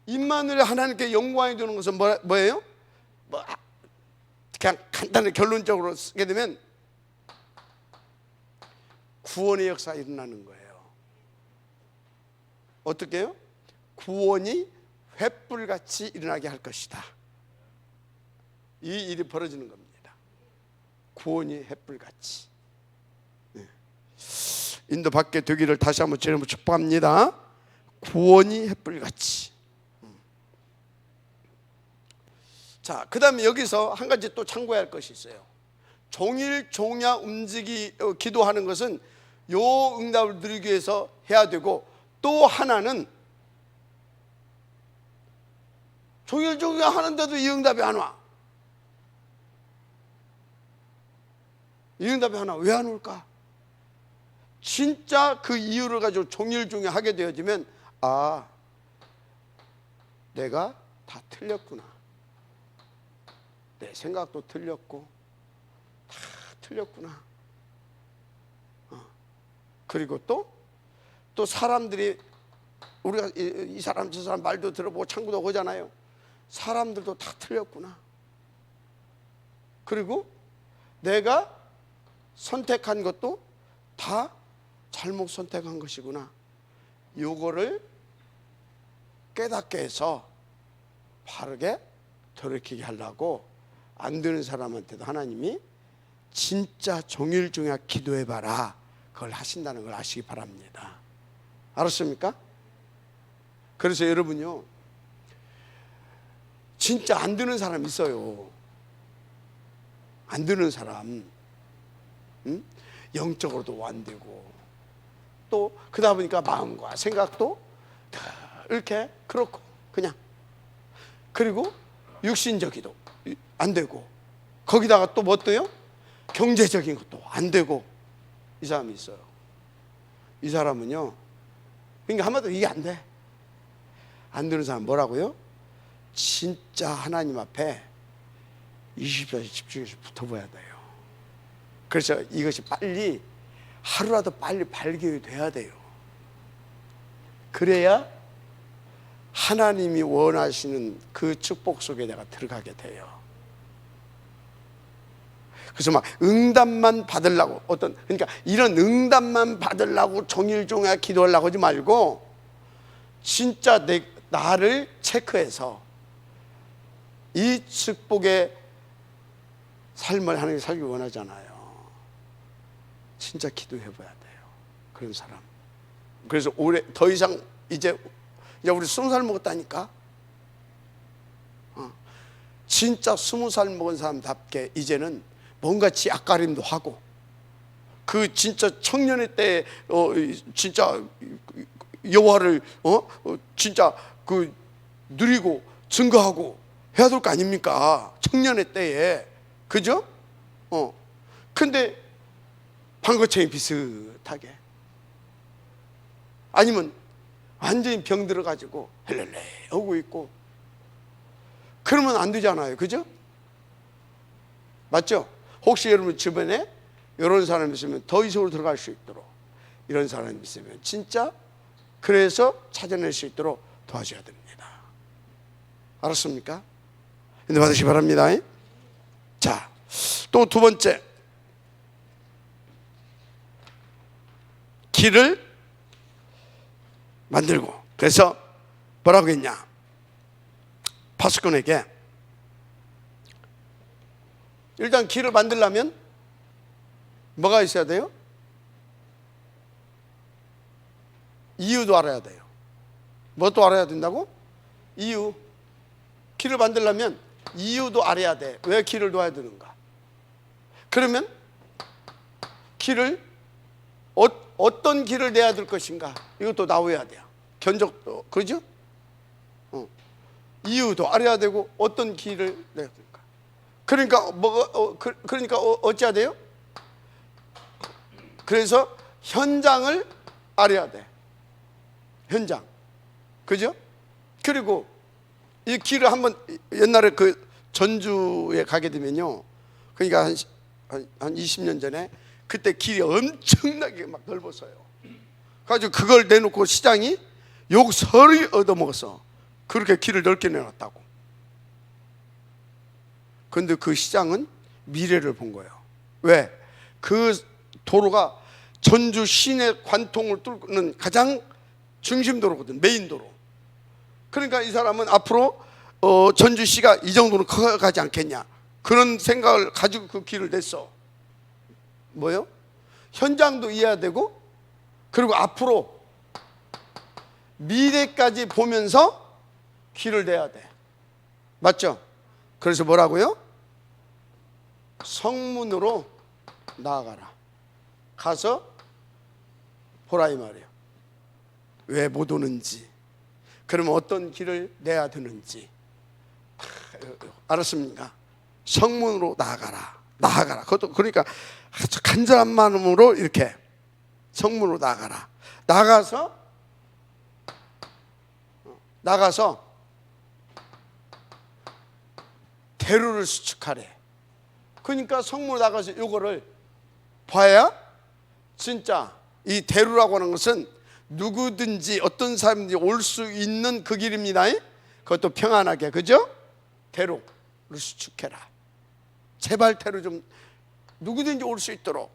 임마누엘 하나님께 영광이 되는 것은 뭐예요? 그냥 간단히 결론적으로 쓰게 되면 구원의 역사가 일어나는 거예요. 어떻게 해요? 구원이 횃불같이 일어나게 할 것이다. 이 일이 벌어지는 겁니다. 구원이 횃불같이. 인도 밖에 되기를 다시 한번 주님으로 축복합니다. 구원이 횃불같이. 자, 그 다음에 여기서 한 가지 또 참고해야 할 것이 있어요. 종일 종야 기도하는 것은 요 응답을 누리기 위해서 해야 되고, 또 하나는 종일 종야 하는데도 이 응답이 안 와. 이 응답이 안 와. 왜 안 올까? 진짜 그 이유를 가지고 종일 종야 하게 되어지면, 아, 내가 다 틀렸구나. 내 생각도 틀렸고 다 틀렸구나. 그리고 또 사람들이, 우리가 이 사람 저 사람 말도 들어보고 창구도 오잖아요. 사람들도 다 틀렸구나. 그리고 내가 선택한 것도 다 잘못 선택한 것이구나. 요거를 깨닫게 해서 바르게 돌이키게 하려고 안 되는 사람한테도 하나님이 진짜 종일종야 기도해봐라, 그걸 하신다는 걸 아시기 바랍니다. 알았습니까? 그래서 여러분요, 진짜 안 되는 사람 있어요. 안 되는 사람, 영적으로도 안 되고, 또 그러다 보니까 마음과 생각도 이렇게 그렇고 그냥, 그리고 육신적이도 안 되고, 거기다가 또 뭐 또요? 경제적인 것도 안 되고, 이 사람이 있어요. 이 사람은요, 그러니까 한마디로 이게 안 돼. 안 되는 사람 뭐라고요? 진짜 하나님 앞에 20자씩 집중해서 붙어봐야 돼요. 그래서 이것이 빨리, 하루라도 빨리 발견이 돼야 돼요. 그래야 하나님이 원하시는 그 축복 속에 내가 들어가게 돼요. 그래서 막 응답만 받으려고, 그러니까 이런 응답만 받으려고 종일종야 기도하려고 하지 말고, 진짜 나를 체크해서 이 축복의 삶을 하나님이 살기 원하잖아요. 진짜 기도해봐야 돼요, 그런 사람. 그래서 올해 더 이상 이제 우리 20살 먹었다니까. 진짜 20살 먹은 사람답게 이제는 뭔가 지 앞가림도 하고, 그 진짜 청년의 때 진짜 여호와를 진짜 그 누리고 증거하고 해야 될 거 아닙니까? 청년의 때에, 그죠? 근데 방거쟁이 비슷하게, 아니면 완전히 병 들어가지고 헬렐레 하고 있고, 그러면 안 되잖아요, 그죠? 맞죠? 혹시 여러분 주변에 이런 사람이 있으면 더 이상으로 들어갈 수 있도록, 이런 사람이 있으면 진짜 그래서 찾아낼 수 있도록 도와줘야 됩니다. 알았습니까? 은혜 받으시기 바랍니다. 자, 또 두 번째, 길을 만들고, 그래서 뭐라고 했냐, 파수꾼에게 일단 길을 만들려면 뭐가 있어야 돼요? 이유도 알아야 돼요. 뭣도 알아야 된다고? 이유. 길을 만들려면 이유도 알아야 돼. 왜 길을 둬야 되는가? 그러면 길을 어떤 길을 내야 될 것인가? 이것도 나와야 돼요. 견적도, 그러죠? 이유도 알아야 되고 어떤 길을 내야 될까? 그러니까 그러니까 어찌해야 돼요? 그래서 현장을 알아야 돼. 현장, 그죠? 그리고 이 길을 한번, 옛날에 그 전주에 가게 되면요, 그러니까 한 20년 전에, 그때 길이 엄청나게 막 넓었어요. 그래가지고 그걸 내놓고 시장이 욕설을 얻어먹었어. 그렇게 길을 넓게 내놨다고. 그런데 그 시장은 미래를 본 거예요. 왜? 그 도로가 전주 시내 관통을 뚫는 가장 중심도로거든, 메인도로. 그러니까 이 사람은 앞으로 전주시가 이 정도는 커가지 않겠냐, 그런 생각을 가지고 그 길을 냈어. 뭐요? 현장도 이해해야 되고, 그리고 앞으로 미래까지 보면서 길을 내야 돼. 맞죠? 그래서 뭐라고요? 성문으로 나아가라. 가서 보라 이 말이에요. 왜 못 오는지, 그러면 어떤 길을 내야 되는지. 알았습니까? 성문으로 나아가라. 나아가라. 그것도 그러니까 아주 간절한 마음으로 이렇게 성문으로 나아가라. 나가서 대루를 수축하래. 그러니까 성문으로 나가서 이거를 봐야, 진짜 이 대루라고 하는 것은 누구든지 어떤 사람들이 올 수 있는 그 길입니다. 그것도 평안하게, 그죠? 대루를 수축해라. 제발 대루 좀 누구든지 올 수 있도록.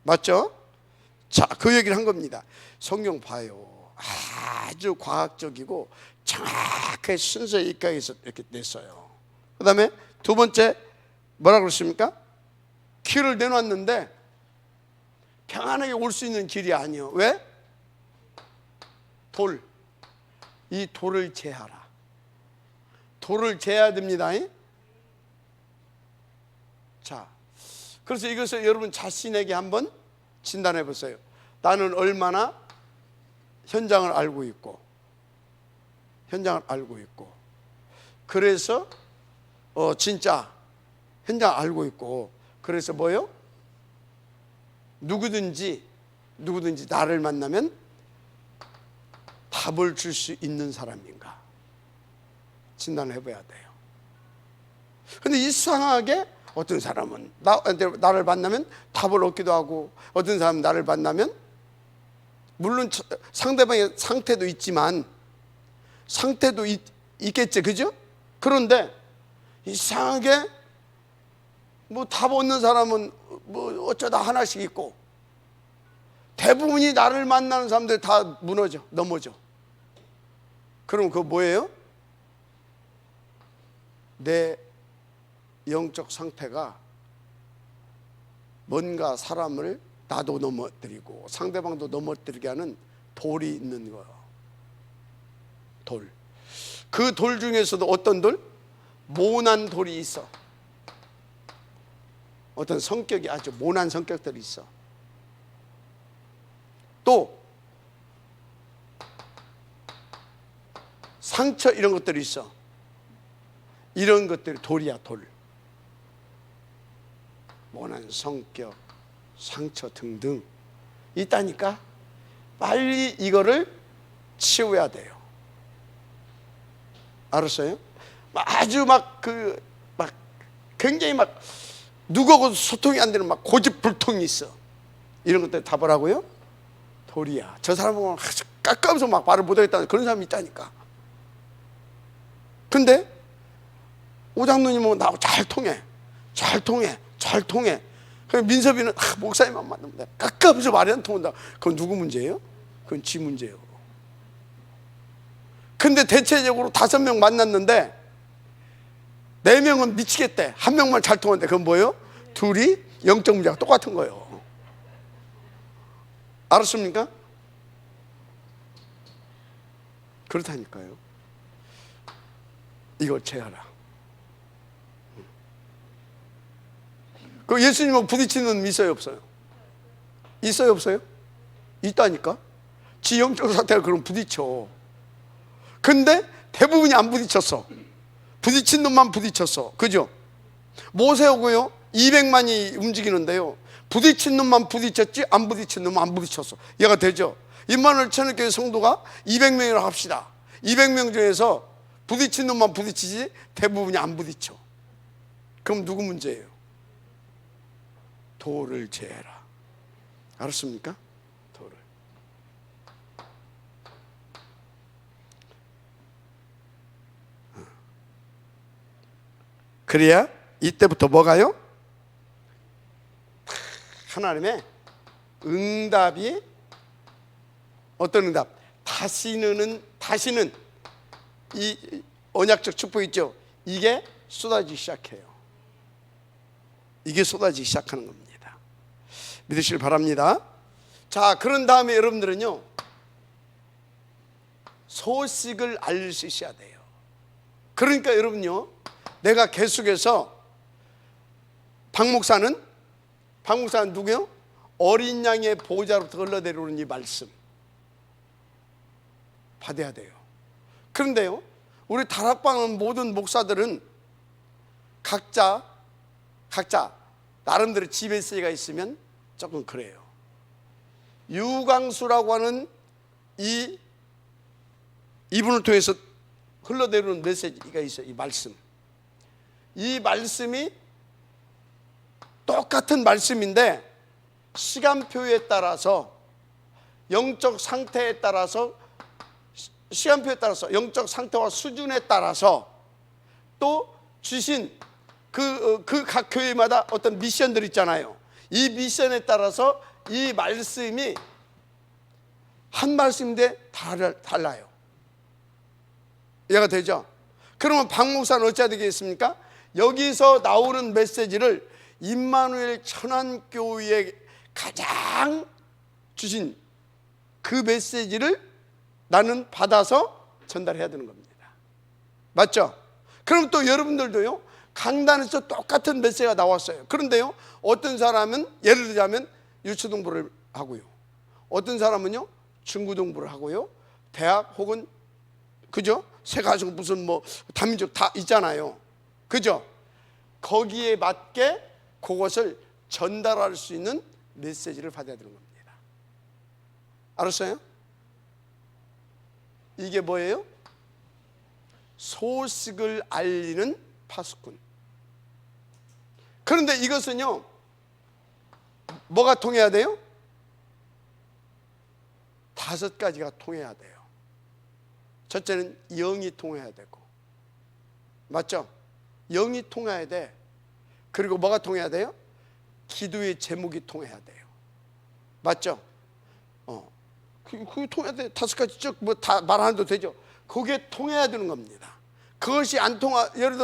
맞죠? 자, 그 얘기를 한 겁니다. 성경 봐요. 아주 과학적이고 정확하게 순서에 입각해서 이렇게 냈어요. 그 다음에 두 번째 뭐라 그랬습니까? 길을 내놨는데 평안하게 올 수 있는 길이 아니요. 왜? 이 돌을 제하라. 돌을 제해야 됩니다. 자, 그래서 이것을 여러분 자신에게 한번 진단해 보세요. 나는 얼마나 현장을 알고 있고, 그래서 진짜 현장 알고 있고, 그래서 뭐요? 누구든지 나를 만나면 답을 줄 수 있는 사람인가 진단을 해봐야 돼요. 근데 이상하게 어떤 사람은 나를 만나면 답을 얻기도 하고, 어떤 사람은 나를 만나면 물론 상대방의 상태도 있지만, 상태도 있겠지, 그죠? 그런데 이상하게 뭐 답 얻는 사람은 뭐 어쩌다 하나씩 있고, 대부분이 나를 만나는 사람들 다 넘어져. 그럼 그거 뭐예요? 내 영적 상태가 뭔가 사람을 나도 넘어뜨리고 상대방도 넘어뜨리게 하는 돌이 있는 거예요. 돌. 그 돌 중에서도 어떤 돌? 모난 돌이 있어. 어떤 성격이 아주 모난 성격들이 있어. 또 상처 이런 것들이 있어. 이런 것들이 돌이야, 돌. 모난 성격, 상처 등등 있다니까. 빨리 이거를 치워야 돼요. 알았어요? 아주 굉장히 누구하고도 소통이 안 되는 고집불통이 있어. 이런 것들 다 뭐라고요? 돌이야. 저 사람은 아주 깎아서 말을 못하겠다는 그런 사람이 있다니까. 근데 오장로님은 나하고 잘 통해. 민섭이는 목사님만 만나면 돼. 가끔씩 말이 안 통한다. 그건 누구 문제예요? 그건 지 문제예요. 근데 대체적으로 5명 만났는데 4명은 미치겠대. 1명만 잘 통한대. 그건 뭐예요? 둘이 영적 문제가 똑같은 거예요. 알았습니까? 그렇다니까요. 이거 제하라. 그 예수님하고 부딪히는 놈 있어요, 없어요? 있어요, 없어요? 있다니까. 지 영적 상태가 그럼 부딪혀. 근데 대부분이 안 부딪혔어. 부딪힌 놈만 부딪혔어. 그죠? 모세하고요 200만이 움직이는데요, 부딪힌 놈만 부딪혔지 안 부딪힌 놈은 안 부딪혔어. 이해가 되죠? 임마누엘 천일교회 성도가 200명이라고 합시다. 200명 중에서 부딪힌 놈만 부딪히지 대부분이 안 부딪혀. 그럼 누구 문제예요? 도를 제해라. 알았습니까? 도를. 그래야 이때부터 뭐가요? 하나님의 응답이, 어떤 응답? 다시는 이 언약적 축복 있죠? 이게 쏟아지기 시작해요. 이게 쏟아지기 시작하는 겁니다. 믿으시길 바랍니다. 자, 그런 다음에 여러분들은요 소식을 알릴 수 있어야 돼요. 그러니까 여러분요, 내가 계속해서 박 목사는 누구요? 어린 양의 보호자로부터 흘러내려오는 이 말씀 받아야 돼요. 그런데요, 우리 다락방은 모든 목사들은 각자 나름대로 지메시지가 있으면 조금 그래요. 유광수라고 하는 이분을 통해서 흘러내려오는 메시지가 있어요. 이 말씀이 똑같은 말씀인데 시간표에 따라서 영적 상태에 따라서 영적 상태와 수준에 따라서 또 주신 그 각 교회마다 어떤 미션들 있잖아요. 이 미션에 따라서 이 말씀이 한 말씀인데 달라요. 이해가 되죠? 그러면 박 목사는 어찌해야 되겠습니까? 여기서 나오는 메시지를 임마누엘 천안교회에 가장 주신 그 메시지를 나는 받아서 전달해야 되는 겁니다. 맞죠? 그럼 또 여러분들도요, 강단에서 똑같은 메시지가 나왔어요. 그런데요, 어떤 사람은 예를 들자면 유초동부를 하고요, 어떤 사람은요 중고등부를 하고요, 대학 혹은 그죠? 세 가지고 무슨 뭐 다민족 다 있잖아요. 그죠? 거기에 맞게 그것을 전달할 수 있는 메시지를 받아야 되는 겁니다. 알았어요? 이게 뭐예요? 소식을 알리는 파수꾼. 그런데 이것은요, 뭐가 통해야 돼요? 5가지가 통해야 돼요. 첫째는 영이 통해야 되고, 맞죠? 영이 통해야 돼. 그리고 뭐가 통해야 돼요? 기도의 제목이 통해야 돼요. 맞죠? 그게 통해야 돼. 5가지 쭉 뭐 다 말 안 해도 되죠. 그게 통해야 되는 겁니다. 그것이 안 예를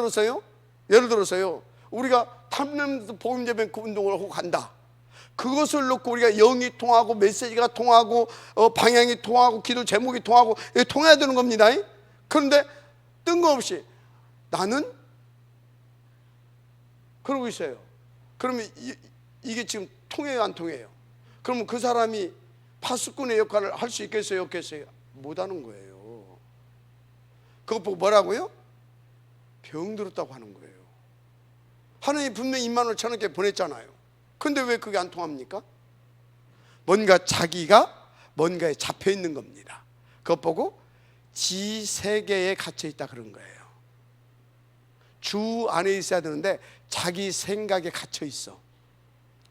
들어서요 우리가 탐nem스 복음제बैंक 운동을 하고 간다. 그것을 놓고 우리가 영이 통하고 메시지가 통하고 방향이 통하고 기도 제목이 통하고 이게 통해야 되는 겁니다. 그런데 뜬금없이 나는 그러고 있어요. 그러면 이게 지금 통해요, 안 통해요? 그러면 그 사람이 파수꾼의 역할을 할 수 있겠어요, 없겠어요? 못하는 거예요. 그것 보고 뭐라고요? 병들었다고 하는 거예요. 하나님이 분명히 임마누엘 천안교회 보냈잖아요. 근데 왜 그게 안 통합니까? 자기가 뭔가에 잡혀 있는 겁니다. 그것 보고 지 세계에 갇혀 있다 그런 거예요. 주 안에 있어야 되는데 자기 생각에 갇혀 있어.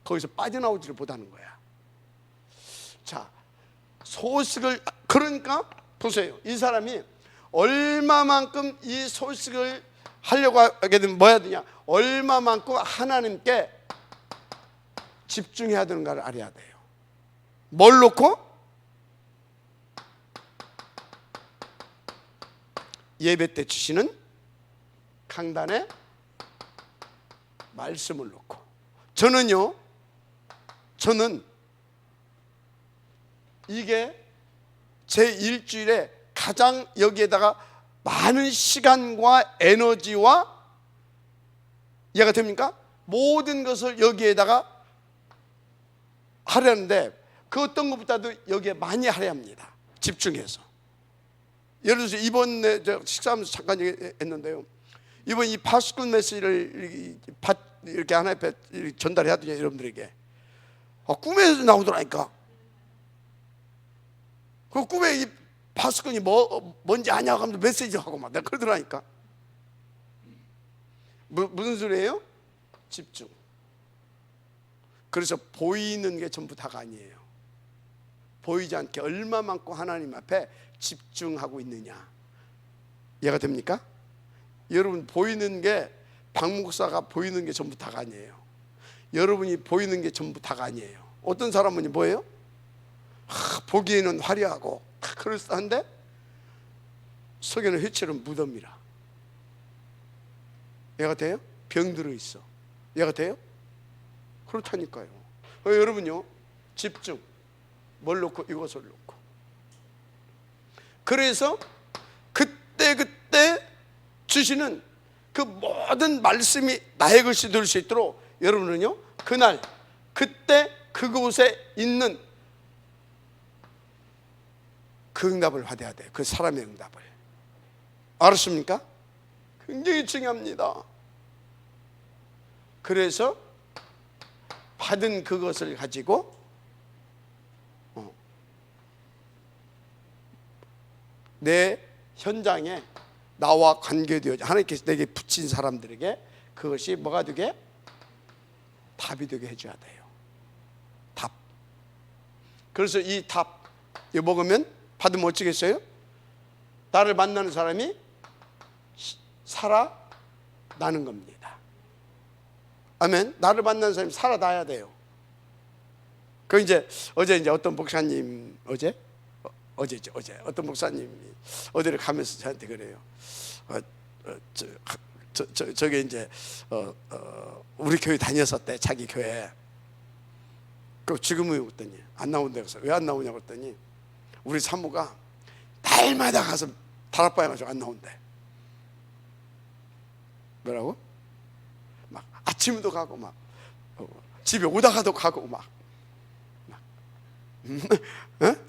거기서 빠져나오지를 못하는 거야. 자, 소식을, 그러니까 보세요. 이 사람이 얼마만큼 이 소식을 하려고 하게 되면 뭐 해야 되냐? 얼마만큼 하나님께 집중해야 되는가를 알아야 돼요. 뭘 놓고? 예배 때 주시는 강단에 말씀을 놓고. 저는 이게 제 일주일에 가장 여기에다가 많은 시간과 에너지와, 이해가 됩니까? 모든 것을 여기에다가 하려는데 그 어떤 것보다도 여기에 많이 하려 합니다. 집중해서. 예를 들어서 이번에 식사하면서 잠깐 얘기했는데요, 이번 이 파수꾼 메시지를 이렇게 하나님께 전달해야 되냐 여러분들에게. 꿈에서 나오더라니까. 그 꿈에 이 파수꾼이 뭔지 아냐고 하면서 메시지하고 막 내가 그러더라니까. 무슨 소리예요? 집중. 그래서 보이는 게 전부 다가 아니에요. 보이지 않게 얼마만큼 하나님 앞에 집중하고 있느냐. 이해가 됩니까? 여러분, 보이는 게, 박 목사가 보이는 게 전부 다가 아니에요. 여러분이 보이는 게 전부 다가 아니에요. 어떤 사람은 뭐예요? 보기에는 화려하고 그럴싸한데 속에는 회칠은 무덤이라. 이해가 돼요? 병 들어있어. 이해가 돼요? 그렇다니까요. 여러분요, 집중. 뭘 놓고? 이것을 놓고. 그래서 그때 주시는 그 모든 말씀이 나의 것이 될 수 있도록 여러분은요, 그날 그때 그곳에 있는 그 응답을 받아야 돼요. 그 사람의 응답을. 알았습니까? 굉장히 중요합니다. 그래서 받은 그것을 가지고 내 현장에 나와 관계되어져 하나님께서 내게 붙인 사람들에게 그것이 뭐가 되게? 답이 되게 해줘야 돼요. 답. 그래서 이 답, 이거 먹으면 받으면 어쩌겠어요? 나를 만나는 사람이 살아나는 겁니다. 아멘. 나를 만나는 사람이 살아나야 돼요. 그 어제 어떤 목사님 어제죠. 어제 어떤 목사님이 어디를 가면서 저한테 그래요. 저게 우리 교회 다녔었대, 자기 교회. 그 지금은 그랬더니 안 나온다고 해서 왜 안 나오냐고 그랬더니 우리 사모가 날마다 가서 다락방에 가지고 안 나온대. 뭐라고? 막 아침에도 가고 막 집에 오다가도 가고 막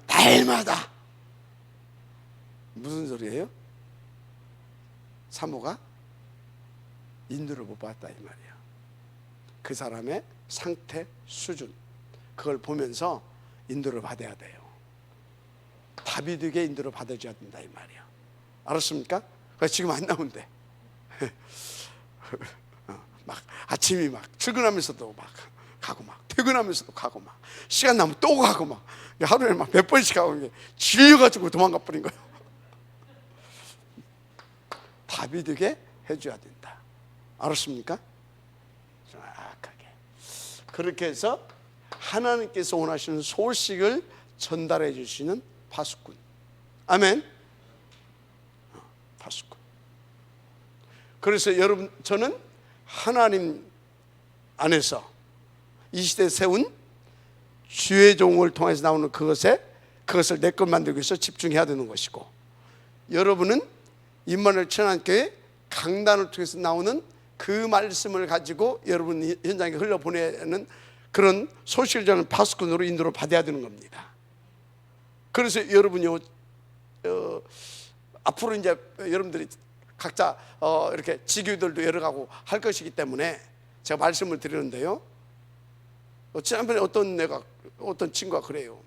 날마다. 무슨 소리예요? 사모가 인도를 못 받았다 이 말이야. 그 사람의 상태, 수준, 그걸 보면서 인도를 받아야 돼요. 답이 되게 인도를 받아줘야 된다 이 말이야. 알았습니까? 그래서 지금 안 나온대. 막 아침이 막 출근하면서도 막 가고 막 퇴근하면서도 가고 막 시간 나면 또 가고 막 하루에 막 몇 번씩 가고 질려가지고 도망가 버린 거예요. 답이 되게 해줘야 된다. 알았습니까? 정확하게. 그렇게 해서 하나님께서 원하시는 소식을 전달해 주시는 파수꾼. 아멘. 파수꾼. 그래서 여러분, 저는 하나님 안에서 이 시대에 세운 주의 종을 통해서 나오는 그것을 내 것 만들기 위해서 집중해야 되는 것이고, 여러분은 임마누엘 천안교회 강단을 통해서 나오는 그 말씀을 가지고 여러분 현장에 흘려보내는 그런 소식을 전하는 파수꾼으로 인도를 받아야 되는 겁니다. 그래서 여러분요, 앞으로 이제 여러분들이 각자 이렇게 지교들도 열어가고 할 것이기 때문에 제가 말씀을 드리는데요, 지난번에 어떤 친구가 그래요.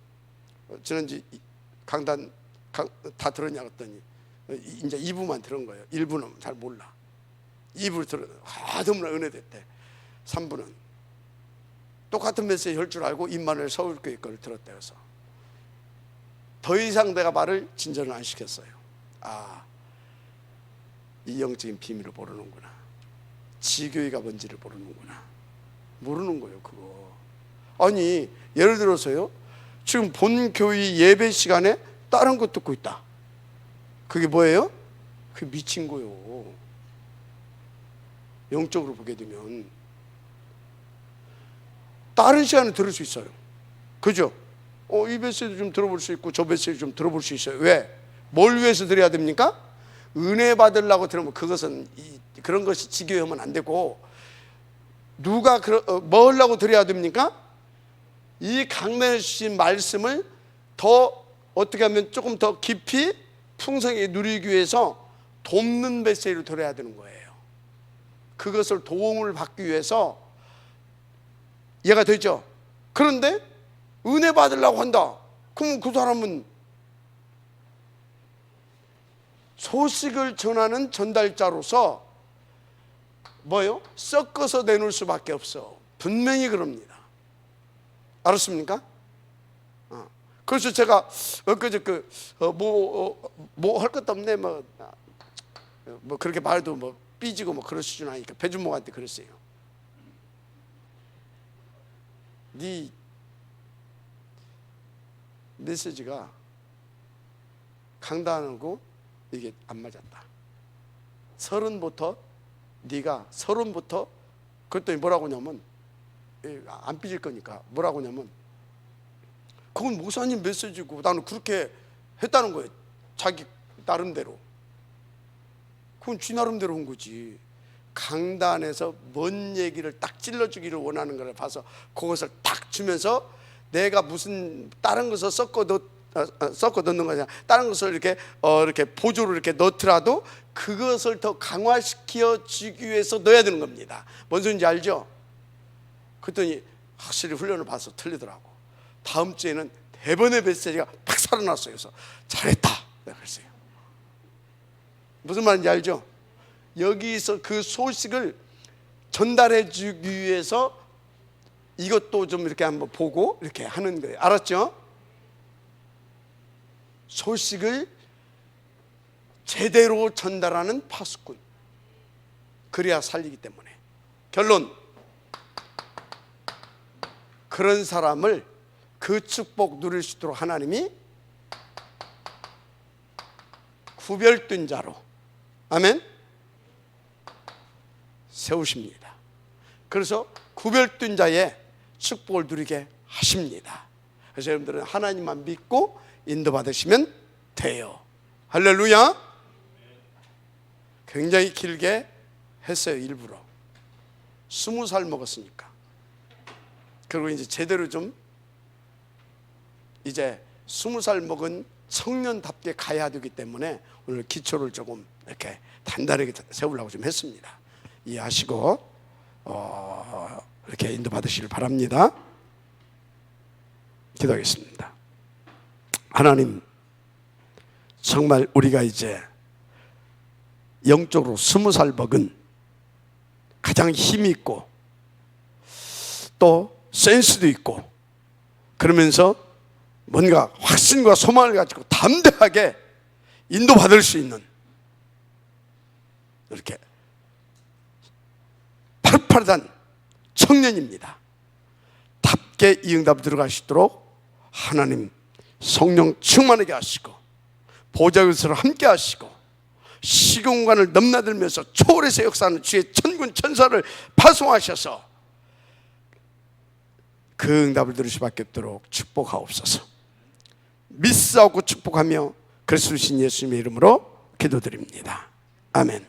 지난주 강단 다 들었냐 그랬더니 이제 2부만 들은 거예요. 1부는 잘 몰라. 2부를 들어 너무나 은혜됐대. 3부는 똑같은 메시지 할 줄 알고 임마누엘 서울교회 거를 들었대. 그래서 더 이상 내가 말을 진전을 안 시켰어요. 이 영적인 비밀을 모르는구나. 지교회가 뭔지를 모르는구나. 모르는 거예요, 그거. 아니, 예를 들어서요, 지금 본교회 예배 시간에 다른 거 듣고 있다. 그게 뭐예요? 그게 미친 거예요. 영적으로 보게 되면 다른 시간에 들을 수 있어요. 그죠? 이 메시지 좀 들어볼 수 있고 저 메시지 좀 들어볼 수 있어요. 왜? 뭘 위해서 드려야 됩니까? 은혜 받으려고 들으면 그것은 그런 것이 지교하면 안 되고, 누가 뭐 하려고 드려야 됩니까? 이 강단에 주신 말씀을 더 어떻게 하면 조금 더 깊이 풍성하게 누리기 위해서 돕는 메시지를 드려야 되는 거예요. 그것을 도움을 받기 위해서. 이해가 되죠? 그런데 은혜 받으려고 한다. 그럼 그 사람은 소식을 전하는 전달자로서 뭐요? 섞어서 내놓을 수밖에 없어. 분명히 그럽니다. 알았습니까? 그래서 제가 엊그제 뭐 할 것도 없네, 뭐 그렇게 말도 뭐 삐지고 뭐 그럴 수준 아니까 배준목한테 그랬어요. 네 메시지가 강단하고 이게 안 맞았다. 서른부터 그랬더니 뭐라고 하냐면, 안 삐질 거니까 뭐라고 하냐면, 그건 목사님 메시지고 나는 그렇게 했다는 거예요. 자기 나름대로. 그건 지 나름대로 한 거지. 강단에서 뭔 얘기를 딱 찔러주기를 원하는 걸 봐서 그것을 딱 주면서, 내가 무슨 다른 것을 섞어 넣는 거냐, 다른 것을 이렇게 보조로 이렇게 넣더라도 그것을 더 강화시켜 주기 위해서 넣어야 되는 겁니다. 뭔 소리인지 알죠? 그랬더니 확실히 훈련을 봐서 틀리더라고. 다음 주에는 대번의 메시지가 팍 살아났어요. 그래서 잘했다 내가 그랬어요. 무슨 말인지 알죠? 여기서 그 소식을 전달해 주기 위해서 이것도 좀 이렇게 한번 보고 이렇게 하는 거예요. 알았죠? 소식을 제대로 전달하는 파수꾼. 그래야 살리기 때문에. 결론, 그런 사람을 그 축복 누릴 수 있도록 하나님이 구별된 자로, 아멘, 세우십니다. 그래서 구별된 자의 축복을 누리게 하십니다. 그래서 여러분들은 하나님만 믿고 인도받으시면 돼요. 할렐루야. 굉장히 길게 했어요. 일부러 20살 먹었으니까. 그리고 이제 제대로 좀 이제 20살 먹은 청년답게 가야 되기 때문에 오늘 기초를 조금 이렇게 단단하게 세우려고 좀 했습니다. 이해하시고 이렇게 인도받으시길 바랍니다. 기도하겠습니다. 하나님, 정말 우리가 이제 영적으로 20살 먹은 가장 힘이 있고 또 센스도 있고 그러면서 뭔가 확신과 소망을 가지고 담대하게 인도받을 수 있는 이렇게 팔팔한 청년입니다. 답게 이 응답 들어갈 수 있도록 하나님 성령 충만하게 하시고 보좌의서를 함께 하시고 시공간을 넘나들면서 초월해서 역사하는 주의 천군 천사를 파송하셔서 그 응답을 들을 수밖에 없도록 축복하옵소서. 믿사오고 축복하며 그리스도신 예수님의 이름으로 기도드립니다. 아멘.